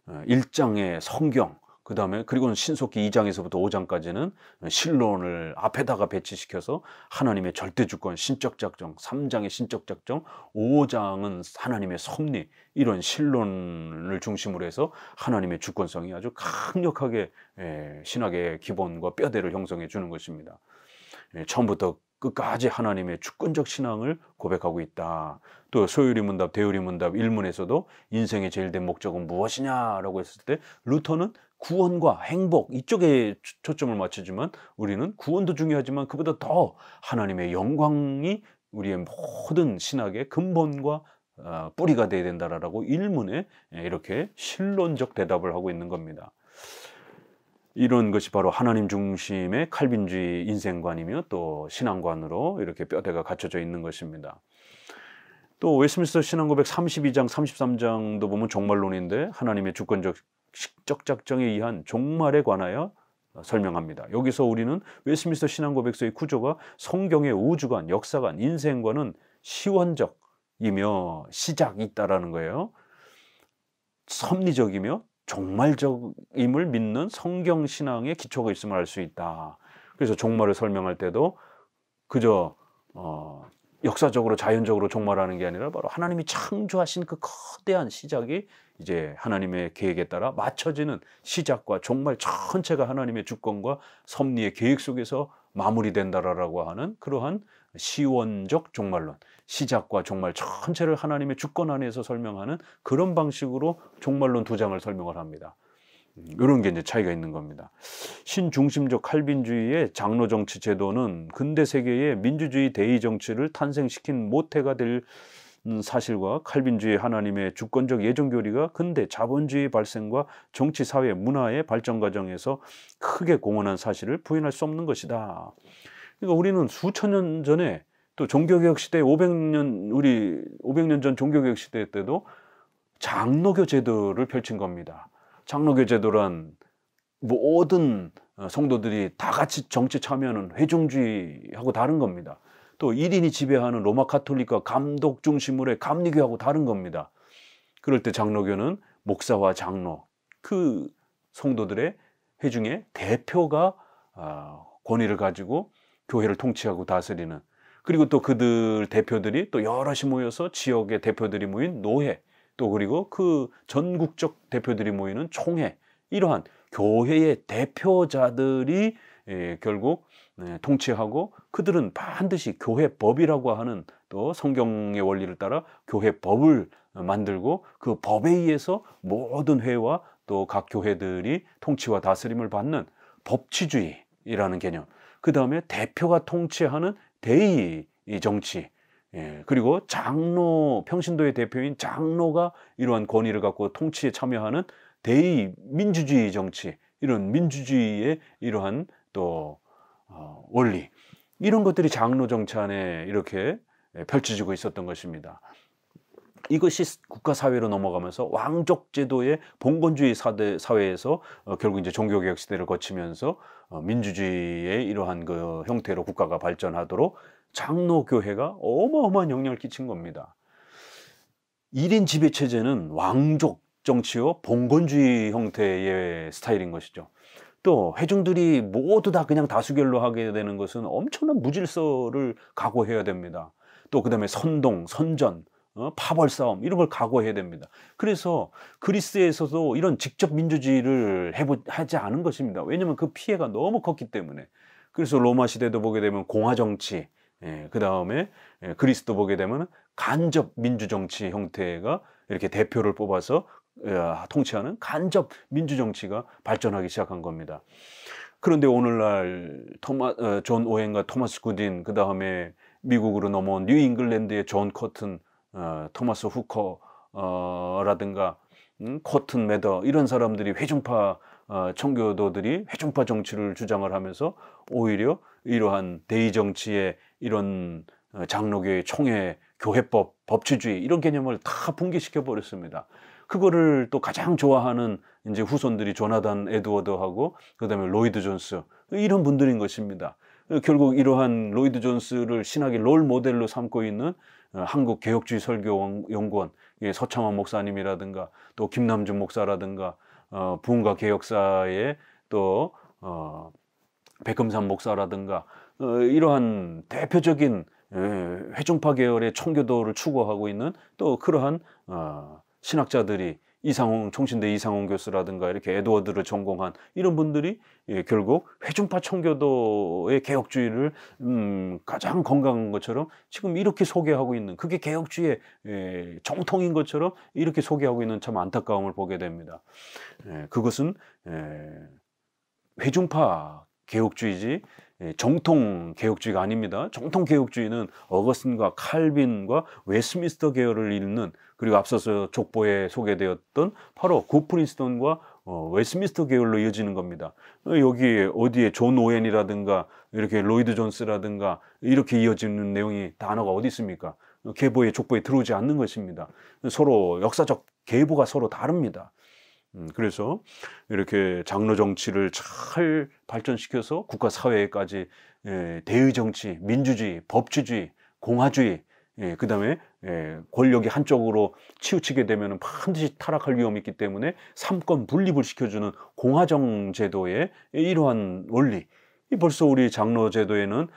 1장의 성경, 그 다음에 그리고는 신속기 2장에서부터 5장까지는 신론을 앞에다가 배치시켜서 하나님의 절대주권, 신적 작정, 3장의 신적 작정, 5장은 하나님의 섭리, 이런 신론을 중심으로 해서 하나님의 주권성이 아주 강력하게 신학의 기본과 뼈대를 형성해 주는 것입니다. 처음부터 끝까지 하나님의 주권적 신앙을 고백하고 있다. 또 소요리 문답, 대요리 문답 1문에서도 인생의 제일 된 목적은 무엇이냐라고 했을 때 루터는 구원과 행복 이쪽에 초점을 맞추지만 우리는 구원도 중요하지만 그보다 더 하나님의 영광이 우리의 모든 신학의 근본과 뿌리가 되어야 된다라고 1문에 이렇게 신론적 대답을 하고 있는 겁니다. 이런 것이 바로 하나님 중심의 칼빈주의 인생관이며 또 신앙관으로 이렇게 뼈대가 갖춰져 있는 것입니다. 또 웨스트민스터 신앙고백 32장, 33장도 보면 종말론인데 하나님의 주권적 식적 작정에 의한 종말에 관하여 설명합니다. 여기서 우리는 웨스트민스터 신앙고백서의 구조가 성경의 우주관, 역사관, 인생관은 시원적이며 시작이 있다라는 거예요. 섭리적이며 종말적임을 믿는 성경 신앙의 기초가 있음을 알 수 있다. 그래서 종말을 설명할 때도 그저 역사적으로 자연적으로 종말하는 게 아니라 바로 하나님이 창조하신 그 거대한 시작이 이제 하나님의 계획에 따라 맞춰지는 시작과 종말 전체가 하나님의 주권과 섭리의 계획 속에서 마무리된다라고 하는 그러한 시원적 종말론, 시작과 종말 전체를 하나님의 주권 안에서 설명하는 그런 방식으로 종말론 2장을 설명을 합니다. 이런 게 이제 차이가 있는 겁니다. 신중심적 칼빈주의의 장로 정치 제도는 근대 세계의 민주주의 대의 정치를 탄생시킨 모태가 될 사실과 칼빈주의 하나님의 주권적 예정 교리가 근대 자본주의 발생과 정치, 사회, 문화의 발전 과정에서 크게 공헌한 사실을 부인할 수 없는 것이다. 그러니까 우리는 수천 년 전에 또 종교개혁 시대 500년 전 종교개혁 시대 때도 장로교 제도를 펼친 겁니다. 장로교 제도란 모든 성도들이 다 같이 정치 참여하는 회중주의하고 다른 겁니다. 또 1인이 지배하는 로마 카톨릭과 감독 중심으로의 감리교하고 다른 겁니다. 그럴 때 장로교는 목사와 장로, 그 성도들의 회중의 대표가 권위를 가지고 교회를 통치하고 다스리는, 그리고 또 그들 대표들이 또 여럿이 모여서 지역의 대표들이 모인 노회, 또 그리고 그 전국적 대표들이 모이는 총회, 이러한 교회의 대표자들이 결국 통치하고 그들은 반드시 교회법이라고 하는 또 성경의 원리를 따라 교회법을 만들고 그 법에 의해서 모든 회와 또 각 교회들이 통치와 다스림을 받는 법치주의라는 개념, 그 다음에 대표가 통치하는 대의 정치, 그리고 장로, 평신도의 대표인 장로가 이러한 권위를 갖고 통치에 참여하는 대의 민주주의 정치, 이런 민주주의의 이러한 또 원리, 이런 것들이 장로 정치 안에 이렇게 펼쳐지고 있었던 것입니다. 이것이 국가사회로 넘어가면서 왕족 제도의 봉건주의 사회에서 결국 이제 종교개혁 시대를 거치면서 민주주의의 이러한 그 형태로 국가가 발전하도록 장로교회가 어마어마한 영향을 끼친 겁니다. 1인 지배체제는 왕족 정치요 봉건주의 형태의 스타일인 것이죠. 또 회중들이 모두 다 그냥 다수결로 하게 되는 것은 엄청난 무질서를 각오해야 됩니다. 또 그다음에 선동, 선전, 파벌 싸움 이런 걸 각오해야 됩니다. 그래서 그리스에서도 이런 직접 민주주의를 하지 않은 것입니다. 왜냐하면 그 피해가 너무 컸기 때문에. 그래서 로마 시대도 보게 되면 공화 정치, 그다음에 그리스도 보게 되면 간접 민주 정치 형태가 이렇게 대표를 뽑아서 통치하는 간접 민주 정치가 발전하기 시작한 겁니다. 그런데 오늘날 존 오웬과 토마스 굿인, 그 다음에 미국으로 넘어온 뉴 잉글랜드의 존 커튼, 토마스 후커라든가 코튼 매더 이런 사람들이 회중파 청교도들이 회중파 정치를 주장을 하면서 오히려 이러한 대의 정치의 이런 장로교의 총회, 교회법, 법치주의 이런 개념을 다 붕괴시켜 버렸습니다. 그거를 또 가장 좋아하는 이제 후손들이 조나단 에드워드하고 그다음에 로이드 존스 이런 분들인 것입니다. 결국 이러한 로이드 존스를 신학의 롤 모델로 삼고 있는 한국 개혁주의 설교 연구원 서창원 목사님이라든가 또 김남준 목사라든가 부흥가 개혁사의 또 백금산 목사라든가 이러한 대표적인 회중파 계열의 청교도를 추구하고 있는 또 그러한 신학자들이 총신대 이상홍 교수라든가 이렇게 에드워드를 전공한 이런 분들이 결국 회중파 청교도의 개혁주의를 가장 건강한 것처럼 지금 이렇게 소개하고 있는, 그게 개혁주의의 정통인 것처럼 이렇게 소개하고 있는 참 안타까움을 보게 됩니다. 그것은 회중파 개혁주의지 정통 개혁주의가 아닙니다. 정통 개혁주의는 어거스틴과 칼빈과 웨스트민스터 계열을 잇는, 그리고 앞서서 족보에 소개되었던 바로 굿프린스턴과 웨스트민스터 계열로 이어지는 겁니다. 여기 어디에 존 오웬이라든가 이렇게 로이드 존스라든가 이렇게 이어지는 내용이 단어가 어디 있습니까? 계보에 족보에 들어오지 않는 것입니다. 서로 역사적 계보가 서로 다릅니다. 그래서 이렇게 장로 정치를 잘 발전시켜서 국가 사회까지 대의 정치, 민주주의, 법치주의, 공화주의, 그 다음에 권력이 한쪽으로 치우치게 되면 반드시 타락할 위험이 있기 때문에 삼권 분립을 시켜주는 공화정 제도의 이러한 원리, 벌써 우리 장로 제도에는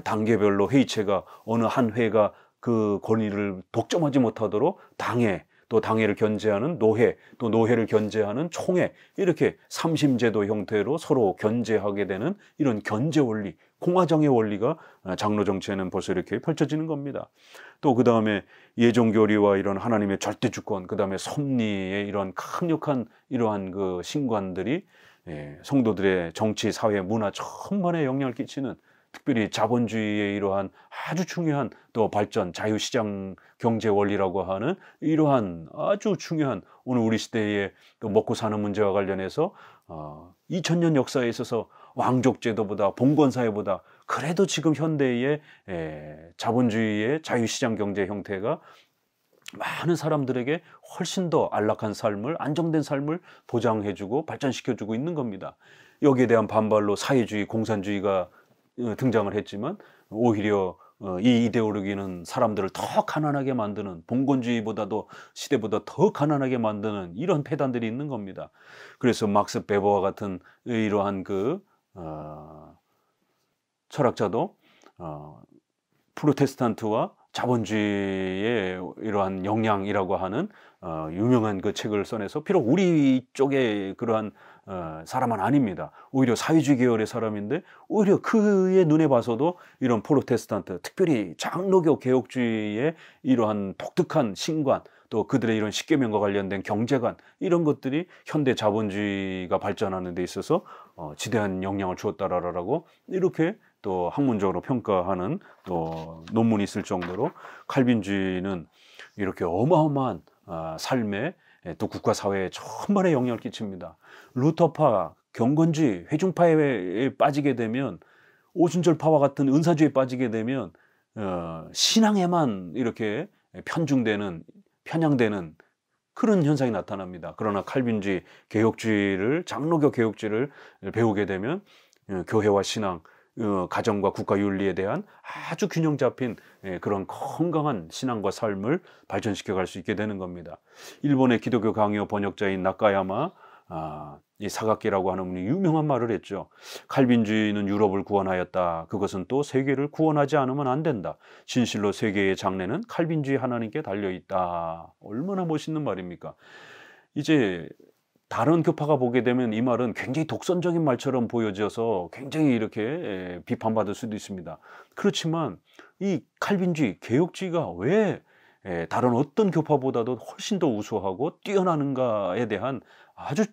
단계별로 회의체가 어느 한 회가 그 권위를 독점하지 못하도록 당회, 또 당회를 견제하는 노회, 또 노회를 견제하는 총회, 이렇게 삼심제도 형태로 서로 견제하게 되는 이런 견제 원리, 공화정의 원리가 장로 정치에는 벌써 이렇게 펼쳐지는 겁니다. 또 그 다음에 예정교리와 이런 하나님의 절대 주권, 그 다음에 섭리의 이런 강력한 이러한 그 신관들이 성도들의 정치, 사회, 문화 전반에 영향을 끼치는, 특별히 자본주의의 이러한 아주 중요한 또 발전, 자유시장 경제 원리라고 하는 이러한 아주 중요한 오늘 우리 시대의 또 먹고 사는 문제와 관련해서 2000년 역사에 있어서 왕족제도보다 봉건사회보다 그래도 지금 현대의 자본주의의 자유시장 경제 형태가 많은 사람들에게 훨씬 더 안락한 삶을, 안정된 삶을 보장해주고 발전시켜주고 있는 겁니다. 여기에 대한 반발로 사회주의, 공산주의가 등장을 했지만 오히려 이 이데올로기는 사람들을 더 가난하게 만드는, 봉건주의보다도 시대보다 더 가난하게 만드는 이런 폐단들이 있는 겁니다. 그래서 막스 베버와 같은 이러한 그 철학자도 프로테스탄트와 자본주의의 이러한 영향이라고 하는 유명한 그 책을 써내서, 비록 우리 쪽의 그러한 사람은 아닙니다. 오히려 사회주의 계열의 사람인데 오히려 그의 눈에 봐서도 이런 프로테스탄트, 특별히 장로교 개혁주의의 이러한 독특한 신관, 또 그들의 이런 십계명과 관련된 경제관, 이런 것들이 현대 자본주의가 발전하는 데 있어서 지대한 영향을 주었다라고 이렇게 또 학문적으로 평가하는 또 논문이 있을 정도로 칼빈주의는 이렇게 어마어마한 삶에 또 국가 사회에 전반에 영향을 끼칩니다. 루터파, 경건주의, 회중파에 빠지게 되면, 오순절파와 같은 은사주의에 빠지게 되면 신앙에만 이렇게 편향되는 그런 현상이 나타납니다. 그러나 칼빈주의, 개혁주의를, 장로교 개혁주의를 배우게 되면 교회와 신앙, 가정과 국가 윤리에 대한 아주 균형 잡힌 그런 건강한 신앙과 삶을 발전시켜 갈 수 있게 되는 겁니다. 일본의 기독교 강요 번역자인 나카야마 이 사각기라고 하는 분이 유명한 말을 했죠. 칼빈주의는 유럽을 구원하였다. 그것은 또 세계를 구원하지 않으면 안 된다. 진실로 세계의 장래는 칼빈주의 하나님께 달려있다. 얼마나 멋있는 말입니까? 이제 다른 교파가 보게 되면 이 말은 굉장히 독선적인 말처럼 보여져서 굉장히 이렇게 비판받을 수도 있습니다. 그렇지만 이 칼빈주의, 개혁주의가 왜 다른 어떤 교파보다도 훨씬 더 우수하고 뛰어나는가에 대한 아주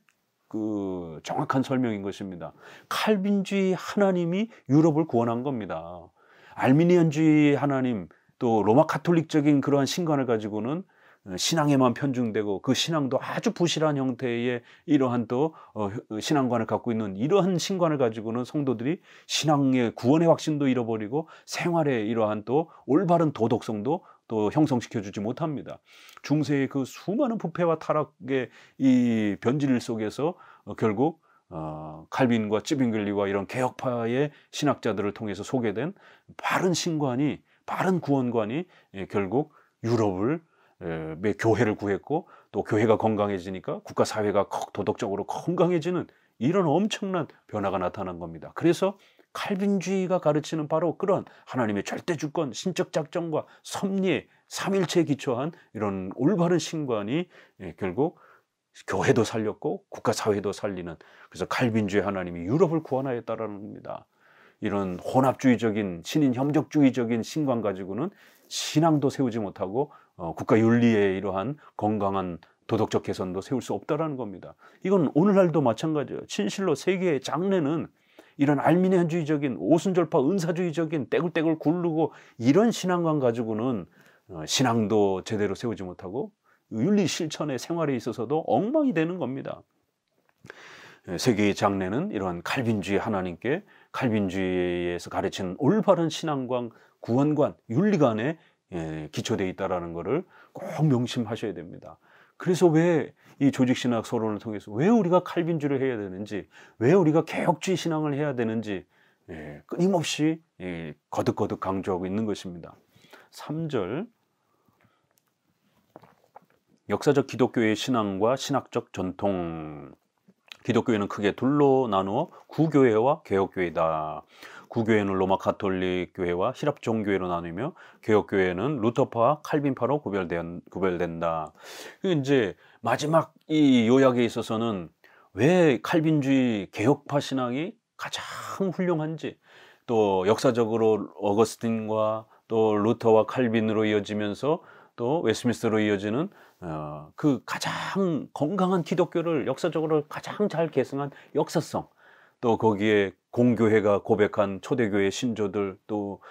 정확한 설명인 것입니다. 칼빈주의 하나님이 유럽을 구원한 겁니다. 알미니안주의 하나님, 또 로마 카톨릭적인 그러한 신관을 가지고는 신앙에만 편중되고 그 신앙도 아주 부실한 형태의 이러한 또 신앙관을 갖고 있는 이러한 신관을 가지고는 성도들이 신앙의 구원의 확신도 잃어버리고 생활의 이러한 또 올바른 도덕성도 또 형성시켜주지 못합니다. 중세의 그 수많은 부패와 타락의 이 변질 속에서 결국 칼빈과 찌빙글리와 이런 개혁파의 신학자들을 통해서 소개된 바른 신관이, 바른 구원관이 결국 유럽을 교회를 구했고, 또 교회가 건강해지니까 국가 사회가 도덕적으로 건강해지는 이런 엄청난 변화가 나타난 겁니다. 그래서 칼빈주의가 가르치는 바로 그런 하나님의 절대 주권, 신적 작정과 섭리의 삼일체에 기초한 이런 올바른 신관이 결국 교회도 살렸고 국가 사회도 살리는, 그래서 칼빈주의 하나님이 유럽을 구원하였다라는 겁니다. 이런 혼합주의적인 신인 협력주의적인 신관 가지고는 신앙도 세우지 못하고 국가 윤리의 이러한 건강한 도덕적 개선도 세울 수 없다라는 겁니다. 이건 오늘날도 마찬가지예요. 진실로 세계의 장래는 이런 알미니안주의적인 오순절파 은사주의적인 떼굴떼굴 굴르고 이런 신앙관 가지고는 신앙도 제대로 세우지 못하고 윤리 실천의 생활에 있어서도 엉망이 되는 겁니다. 세계의 장래는 이러한 칼빈주의 하나님께, 칼빈주의에서 가르치는 올바른 신앙관, 구원관, 윤리관에 기초되어 있다는 것을 꼭 명심하셔야 됩니다. 그래서 왜 이 조직신학 서론을 통해서 왜 우리가 칼빈주의를 해야 되는지, 왜 우리가 개혁주의 신앙을 해야 되는지 끊임없이 거듭거듭 강조하고 있는 것입니다. 3절, 역사적 기독교의 신앙과 신학적 전통. 기독교회는 크게 둘로 나누어 구교회와 개혁교회다. 구교회는 로마 가톨릭 교회와 히랍 종교회로 나누며 개혁교회는 루터파와 칼빈파로 구별된다. 이제 마지막 이 요약에 있어서는 왜 칼빈주의 개혁파 신앙이 가장 훌륭한지, 또 역사적으로 어거스틴과 또 루터와 칼빈으로 이어지면서 또 웨스트민스터로 이어지는 그 가장 건강한 기독교를 역사적으로 가장 잘 계승한 역사성, 또 거기에 공교회가 고백한 초대교회 신조들, 또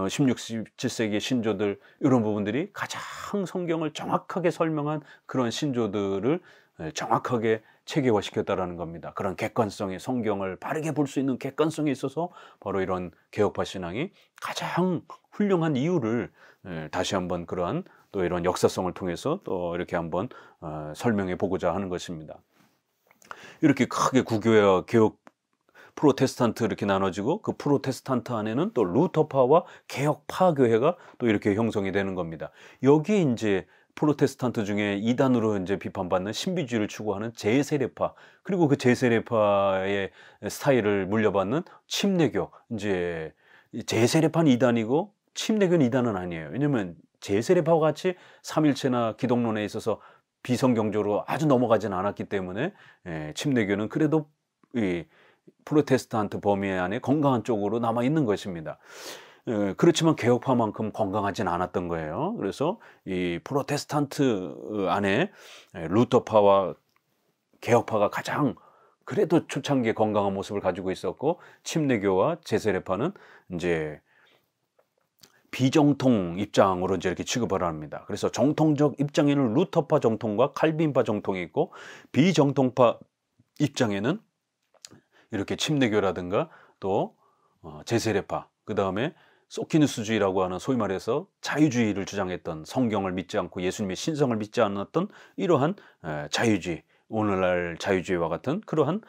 16, 17세기 신조들, 이런 부분들이 가장 성경을 정확하게 설명한 그런 신조들을 정확하게 체계화시켰다라는 겁니다. 그런 객관성의, 성경을 바르게 볼 수 있는 객관성에 있어서 바로 이런 개혁파 신앙이 가장 훌륭한 이유를 다시 한번 그러한 또 이런 역사성을 통해서 또 이렇게 한번 설명해 보고자 하는 것입니다. 이렇게 크게 구교회와 개혁, 프로테스탄트 이렇게 나눠지고, 그 프로테스탄트 안에는 또 루터파와 개혁파 교회가 또 이렇게 형성이 되는 겁니다. 여기 이제 프로테스탄트 중에 이단으로 이제 비판받는 신비주의를 추구하는 제세례파, 그리고 그 제세례파의 스타일을 물려받는 침례교, 이제 제세례파는 이단이고 침례교는 이단은 아니에요. 왜냐면 제세례파와 같이 삼일체나 기독론에 있어서 비성경적으로 아주 넘어가진 않았기 때문에 침례교는 그래도 이 프로테스탄트 범위 안에 건강한 쪽으로 남아 있는 것입니다. 그렇지만 개혁파만큼 건강하진 않았던 거예요. 그래서 이 프로테스탄트 안에 루터파와 개혁파가 가장 그래도 초창기에 건강한 모습을 가지고 있었고, 침례교와 제세례파는 이제 비정통 입장으로 이제 이렇게 취급을 합니다. 그래서 정통적 입장에는 루터파 정통과 칼빈파 정통이 있고, 비정통파 입장에는 이렇게 침례교라든가 또 제세례파, 그 다음에 소키누스주의라고 하는 소위 말해서 자유주의를 주장했던, 성경을 믿지 않고 예수님의 신성을 믿지 않았던 이러한 자유주의, 오늘날 자유주의와 같은 그러한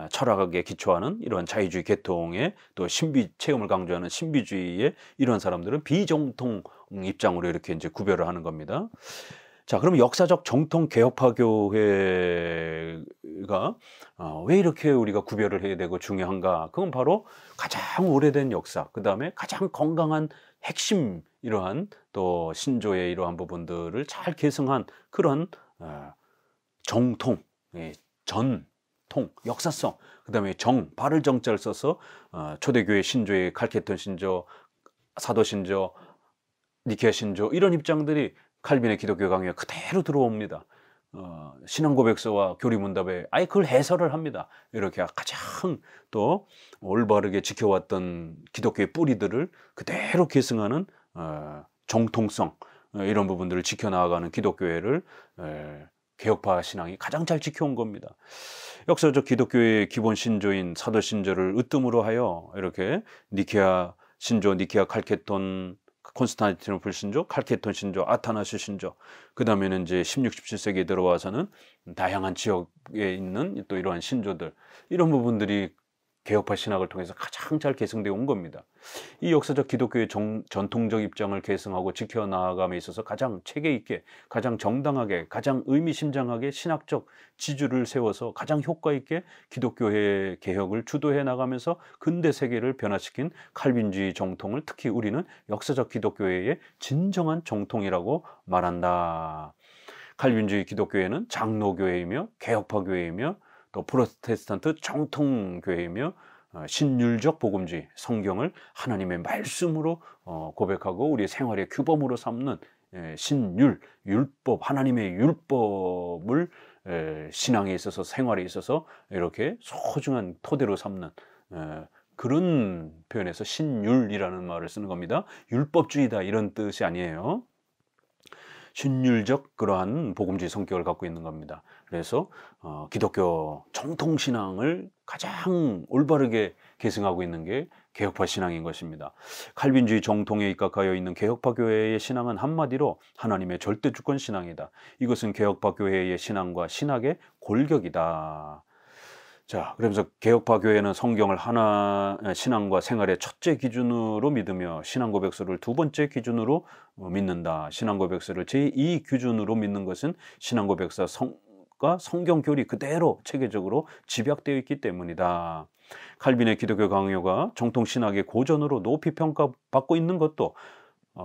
철학에 기초하는 이러한 자유주의 계통의 또 신비 체험을 강조하는 신비주의의 이러한 사람들은 비정통 입장으로 이렇게 이제 구별을 하는 겁니다. 자, 그럼 역사적 정통 개혁파 교회가 왜 이렇게 우리가 구별을 해야 되고 중요한가? 그건 바로 가장 오래된 역사, 그 다음에 가장 건강한 핵심 이러한 또 신조의 이러한 부분들을 잘 계승한 그런 정통, 전통, 역사성, 그 다음에 발을 정자를 써서 초대교회 신조의 칼케톤 신조, 사도 신조, 니케아 신조 이런 입장들이 칼빈의 기독교 강요에 그대로 들어옵니다. 신앙고백서와 교리문답에 아예 그걸 해설을 합니다. 이렇게 가장 또 올바르게 지켜왔던 기독교의 뿌리들을 그대로 계승하는 정통성 이런 부분들을 지켜나가는 기독교회를 개혁파 신앙이 가장 잘 지켜온 겁니다. 역사적 기독교의 기본 신조인 사도 신조를 으뜸으로 하여 이렇게 니케아 신조, 니케아 칼케톤, 콘스탄티노플 신조, 칼케톤 신조, 아타나스 신조, 그 다음에는 이제 16, 17세기에 들어와서는 다양한 지역에 있는 또 이러한 신조들, 이런 부분들이 개혁파 신학을 통해서 가장 잘 계승되어 온 겁니다. 이 역사적 기독교의 전통적 입장을 계승하고 지켜나감에 있어서 가장 체계 있게, 가장 정당하게, 가장 의미심장하게 신학적 지주를 세워서 가장 효과 있게 기독교의 개혁을 주도해 나가면서 근대 세계를 변화시킨 칼빈주의 정통을 특히 우리는 역사적 기독교회의 진정한 정통이라고 말한다. 칼빈주의 기독교회는 장로교회이며 개혁파 교회이며 또 프로테스탄트 정통교회이며 신율적 복음주의, 성경을 하나님의 말씀으로 고백하고 우리의 생활의 규범으로 삼는 신율, 율법, 하나님의 율법을 신앙에 있어서 생활에 있어서 이렇게 소중한 토대로 삼는 그런 표현에서 신율이라는 말을 쓰는 겁니다. 율법주의다 이런 뜻이 아니에요. 신율적 그러한 복음주의 성격을 갖고 있는 겁니다. 그래서 기독교 정통신앙을 가장 올바르게 계승하고 있는 게 개혁파 신앙인 것입니다. 칼빈주의 정통에 입각하여 있는 개혁파 교회의 신앙은 한마디로 하나님의 절대주권 신앙이다. 이것은 개혁파 교회의 신앙과 신학의 골격이다. 자, 그러면서 개혁파 교회는 성경을 신앙과 생활의 첫째 기준으로 믿으며 신앙고백서를 두 번째 기준으로 믿는다. 신앙고백서를 제2 기준으로 믿는 것은 신앙고백서과 성경교리 그대로 체계적으로 집약되어 있기 때문이다. 칼빈의 기독교 강요가 정통신학의 고전으로 높이 평가받고 있는 것도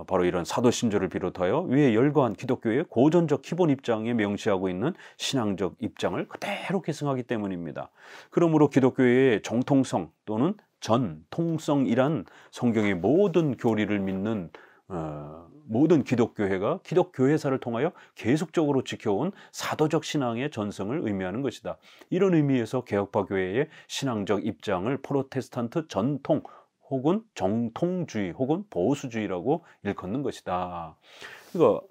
바로 이런 사도신조를 비롯하여 위에 열거한 기독교의 고전적 기본 입장에 명시하고 있는 신앙적 입장을 그대로 계승하기 때문입니다. 그러므로 기독교의 정통성 또는 전통성이란 성경의 모든 교리를 믿는 모든 기독교회가 기독교회사를 통하여 계속적으로 지켜온 사도적 신앙의 전성을 의미하는 것이다. 이런 의미에서 개혁파 교회의 신앙적 입장을 프로테스탄트 전통 혹은 정통주의 혹은 보수주의라고 일컫는 것이다. 그러니까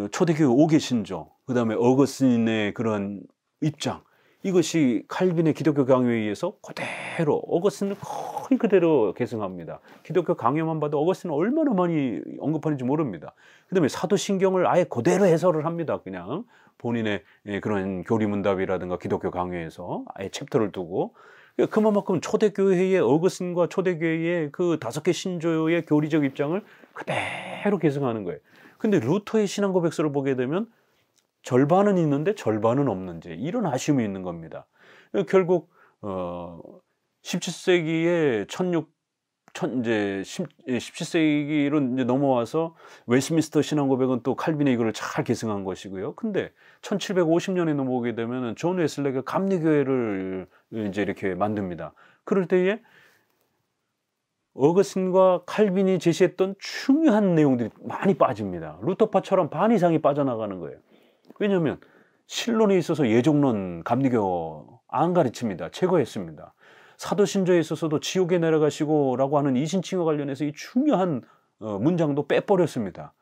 초대교회 5개 신조, 그 다음에 어거스틴의 그런 입장, 이것이 칼빈의 기독교 강요에 의해서 그대로 어거스틴을 거의 그대로 계승합니다. 기독교 강요만 봐도 어거스틴은 얼마나 많이 언급하는지 모릅니다. 그 다음에 사도신경을 아예 그대로 해설을 합니다. 그냥 본인의 그런 교리문답이라든가 기독교 강요에서 아예 챕터를 두고, 그만큼 초대교회의 어거스틴과 초대교회의 그 5개 신조의 교리적 입장을 그대로 계승하는 거예요. 근데 루터의 신앙고백서를 보게 되면 절반은 있는데 절반은 없는지 이런 아쉬움이 있는 겁니다. 결국 17세기에 17세기로 이제 넘어와서 웨스트민스터 신앙고백은 또 칼빈이 이거를 잘 계승한 것이고요. 근데 1750년에 넘어오게 되면 존 웨슬레가 감리교회를 이제 이렇게 만듭니다. 그럴 때에 어거스틴과 칼빈이 제시했던 중요한 내용들이 많이 빠집니다. 루터파처럼 반 이상이 빠져나가는 거예요. 왜냐하면 신론에 있어서 예정론 감리교 안 가르칩니다. 제거했습니다. 사도신조에 있어서도 지옥에 내려가시고 라고 하는 이신칭과 관련해서 이 중요한 문장도 빼버렸습니다.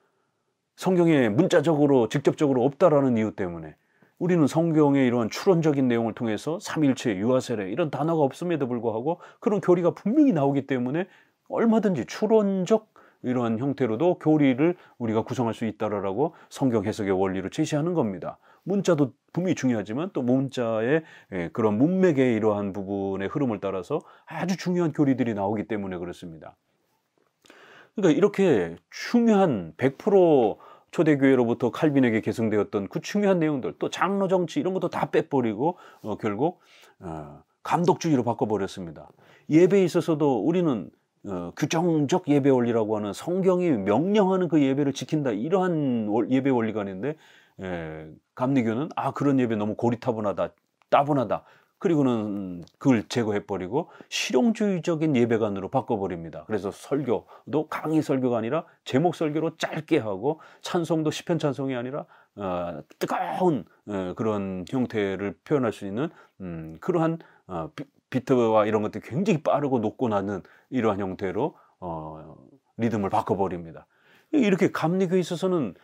성경에 문자적으로 직접적으로 없다라는 이유 때문에. 우리는 성경의 이러한 추론적인 내용을 통해서 삼일체, 유아세례 이런 단어가 없음에도 불구하고 그런 교리가 분명히 나오기 때문에 얼마든지 추론적 이러한 형태로도 교리를 우리가 구성할 수 있다라고 성경 해석의 원리로 제시하는 겁니다. 문자도 분명히 중요하지만 또 문자의 그런 문맥의 이러한 부분의 흐름을 따라서 아주 중요한 교리들이 나오기 때문에 그렇습니다. 그러니까 이렇게 중요한 100% 초대교회로부터 칼빈에게 계승되었던 그 중요한 내용들, 또 장로 정치 이런 것도 다 빼버리고 결국 감독주의로 바꿔버렸습니다. 예배에 있어서도 우리는 규정적 예배 원리라고 하는 성경이 명령하는 그 예배를 지킨다, 이러한 예배 원리가 있는데 감리교는 그런 예배 너무 고리타분하다, 따분하다, 그리고는 그걸 제거해버리고 실용주의적인 예배관으로 바꿔버립니다. 그래서 설교도 강의 설교가 아니라 제목 설교로 짧게 하고, 찬송도 시편 찬송이 아니라 뜨거운 그런 형태를 표현할 수 있는 그러한 비트와 이런 것들이 굉장히 빠르고 높고 나는 이러한 형태로 리듬을 바꿔버립니다. 이렇게 감리교에 있어서는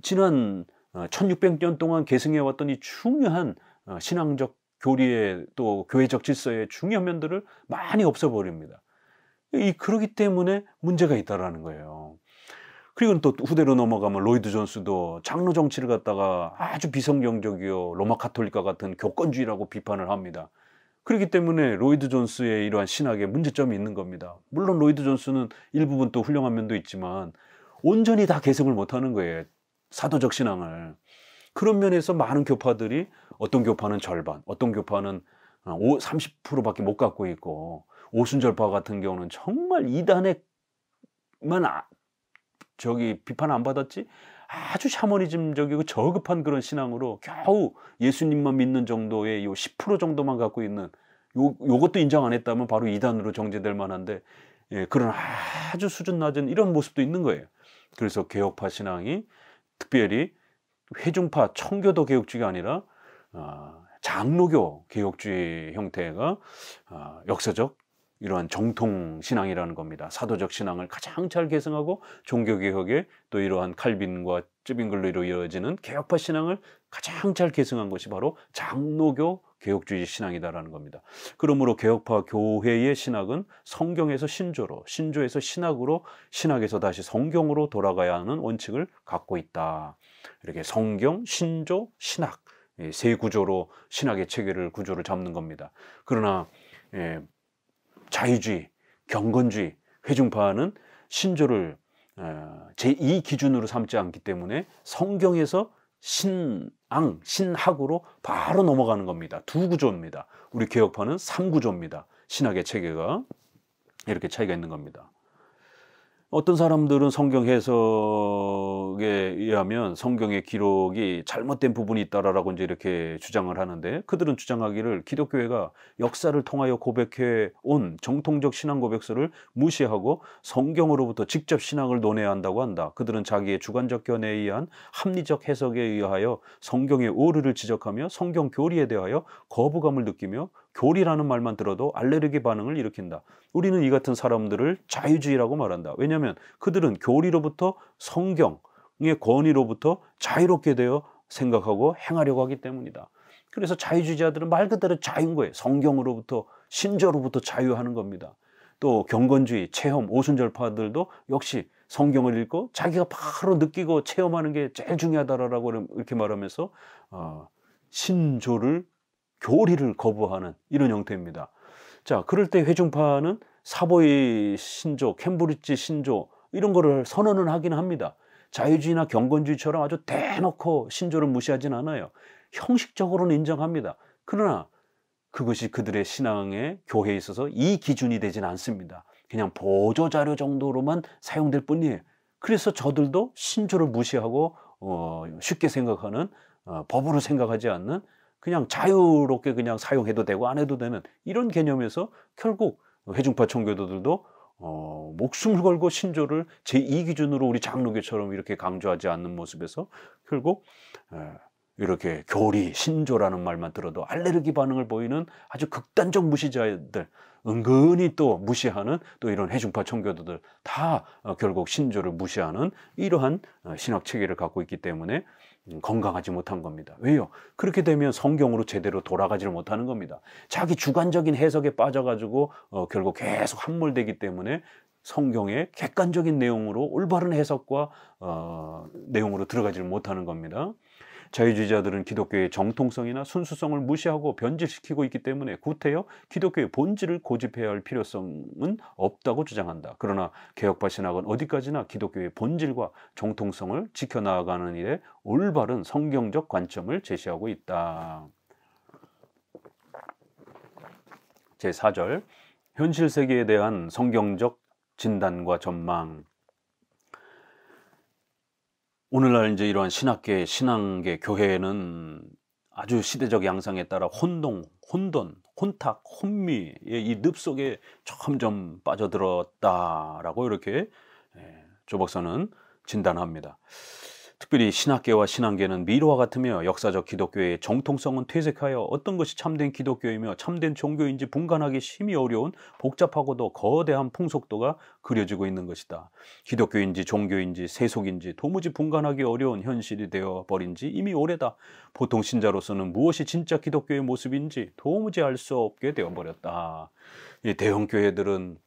지난 1600년 동안 계승해왔던 이 중요한 신앙적 교리의 또 교회적 질서의 중요한 면들을 많이 없애버립니다. 그러기 때문에 문제가 있다라는 거예요. 그리고 또 후대로 넘어가면 로이드 존스도 장로 정치를 갖다가 아주 비성경적이요, 로마 카톨릭과 같은 교권주의라고 비판을 합니다. 그렇기 때문에 로이드 존스의 이러한 신학에 문제점이 있는 겁니다. 물론 로이드 존스는 일부분 또 훌륭한 면도 있지만 온전히 다 계승을 못하는 거예요, 사도적 신앙을. 그런 면에서 많은 교파들이, 어떤 교파는 절반, 어떤 교파는 30%밖에 못 갖고 있고, 오순절파 같은 경우는 정말 이단에만 비판 안 받았지 아주 샤머니즘적이고 저급한 그런 신앙으로 겨우 예수님만 믿는 정도의 요 10% 정도만 갖고 있는, 요것도 인정 안 했다면 바로 이단으로 정죄될 만한데 그런 아주 수준 낮은 이런 모습도 있는 거예요. 그래서 개혁파 신앙이 특별히 회중파 청교도 개혁주의가 아니라 장로교 개혁주의 형태가 역사적 이러한 정통 신앙이라는 겁니다. 사도적 신앙을 가장 잘 계승하고 종교개혁의 또 이러한 칼빈과 쯔빙글로 이어지는 개혁파 신앙을 가장 잘 계승한 것이 바로 장로교 개혁주의 신앙이다라는 겁니다. 그러므로 개혁파 교회의 신학은 성경에서 신조로, 신조에서 신학으로, 신학에서 다시 성경으로 돌아가야 하는 원칙을 갖고 있다. 이렇게 성경, 신조, 신학, 세 구조로 신학의 체계를, 구조를 잡는 겁니다. 그러나 자유주의, 경건주의, 회중파는 신조를 제2 기준으로 삼지 않기 때문에 성경에서 신앙, 신학으로 바로 넘어가는 겁니다. 두 구조입니다. 우리 개혁파는 3구조입니다. 신학의 체계가 이렇게 차이가 있는 겁니다. 어떤 사람들은 성경 해석에 의하면 성경의 기록이 잘못된 부분이 있다라고 이제 이렇게 주장을 하는데, 그들은 주장하기를 기독교회가 역사를 통하여 고백해 온 정통적 신앙 고백서를 무시하고 성경으로부터 직접 신앙을 논해야 한다고 한다. 그들은 자기의 주관적 견해에 의한 합리적 해석에 의하여 성경의 오류를 지적하며 성경 교리에 대하여 거부감을 느끼며 교리라는 말만 들어도 알레르기 반응을 일으킨다. 우리는 이 같은 사람들을 자유주의라고 말한다. 왜냐하면 그들은 교리로부터 성경의 권위로부터 자유롭게 되어 생각하고 행하려고 하기 때문이다. 그래서 자유주의자들은 말 그대로 자유인 거예요. 성경으로부터, 신조로부터 자유하는 겁니다. 또 경건주의, 체험, 오순절파들도 역시 성경을 읽고 자기가 바로 느끼고 체험하는 게 제일 중요하다라고 이렇게 말하면서 신조를, 교리를 거부하는 이런 형태입니다. 자, 그럴 때 회중파는 사보이 신조, 캠브리지 신조 이런 거를 선언은 하긴 합니다. 자유주의나 경건주의처럼 아주 대놓고 신조를 무시하진 않아요. 형식적으로는 인정합니다. 그러나 그것이 그들의 신앙의 교회에 있어서 이 기준이 되진 않습니다. 그냥 보조자료 정도로만 사용될 뿐이에요. 그래서 저들도 신조를 무시하고 쉽게 생각하는, 법으로 생각하지 않는, 그냥 자유롭게 그냥 사용해도 되고 안 해도 되는 이런 개념에서 결국 회중파 청교도들도 목숨을 걸고 신조를 제2 기준으로 우리 장로교처럼 이렇게 강조하지 않는 모습에서 결국 이렇게 교리, 신조라는 말만 들어도 알레르기 반응을 보이는 아주 극단적 무시자들, 은근히 또 무시하는 또 이런 회중파 청교도들 다 결국 신조를 무시하는 이러한 신학 체계를 갖고 있기 때문에 건강하지 못한 겁니다. 왜요? 그렇게 되면 성경으로 제대로 돌아가지를 못하는 겁니다. 자기 주관적인 해석에 빠져가지고 결국 계속 함몰되기 때문에 성경의 객관적인 내용으로 올바른 해석과 내용으로 들어가지를 못하는 겁니다. 자유주의자들은 기독교의 정통성이나 순수성을 무시하고 변질시키고 있기 때문에 구태여 기독교의 본질을 고집해야 할 필요성은 없다고 주장한다. 그러나 개혁파 신학은 어디까지나 기독교의 본질과 정통성을 지켜나가는 일에 올바른 성경적 관점을 제시하고 있다. 제4절, 현실 세계에 대한 성경적 진단과 전망. 오늘날 이제 이러한 신학계, 신앙계, 교회는 아주 시대적 양상에 따라 혼돈, 혼탁, 혼미의 이 늪 속에 점점 빠져들었다라고 이렇게 조 박사는 진단합니다. 특별히 신학계와 신앙계는 미로와 같으며 역사적 기독교의 정통성은 퇴색하여 어떤 것이 참된 기독교이며 참된 종교인지 분간하기 심히 어려운 복잡하고도 거대한 풍속도가 그려지고 있는 것이다. 기독교인지 종교인지 세속인지 도무지 분간하기 어려운 현실이 되어버린 지 이미 오래다. 보통 신자로서는 무엇이 진짜 기독교의 모습인지 도무지 알 수 없게 되어버렸다. 이 대형 교회들은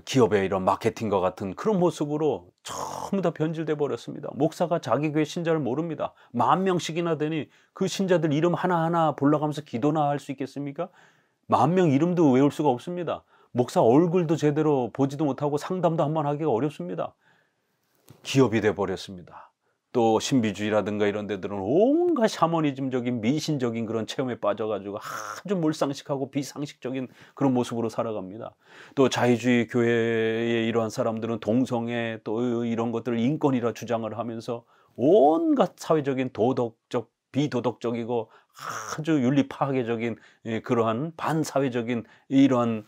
기업의 이런 마케팅과 같은 그런 모습으로 전부 다 변질돼 버렸습니다. 목사가 자기 교회 신자를 모릅니다. 10,000명씩이나 되니 그 신자들 이름 하나하나 불러가면서 기도나 할 수 있겠습니까? 10,000명 이름도 외울 수가 없습니다. 목사 얼굴도 제대로 보지도 못하고 상담도 한번 하기가 어렵습니다. 기업이 돼 버렸습니다. 또 신비주의라든가 이런 데들은 온갖 샤머니즘적인 미신적인 그런 체험에 빠져가지고 아주 몰상식하고 비상식적인 그런 모습으로 살아갑니다. 또 자유주의 교회의 이러한 사람들은 동성애 또 이런 것들을 인권이라 주장을 하면서 온갖 사회적인 도덕적 비도덕적이고 아주 윤리 파괴적인 그러한 반사회적인 이러한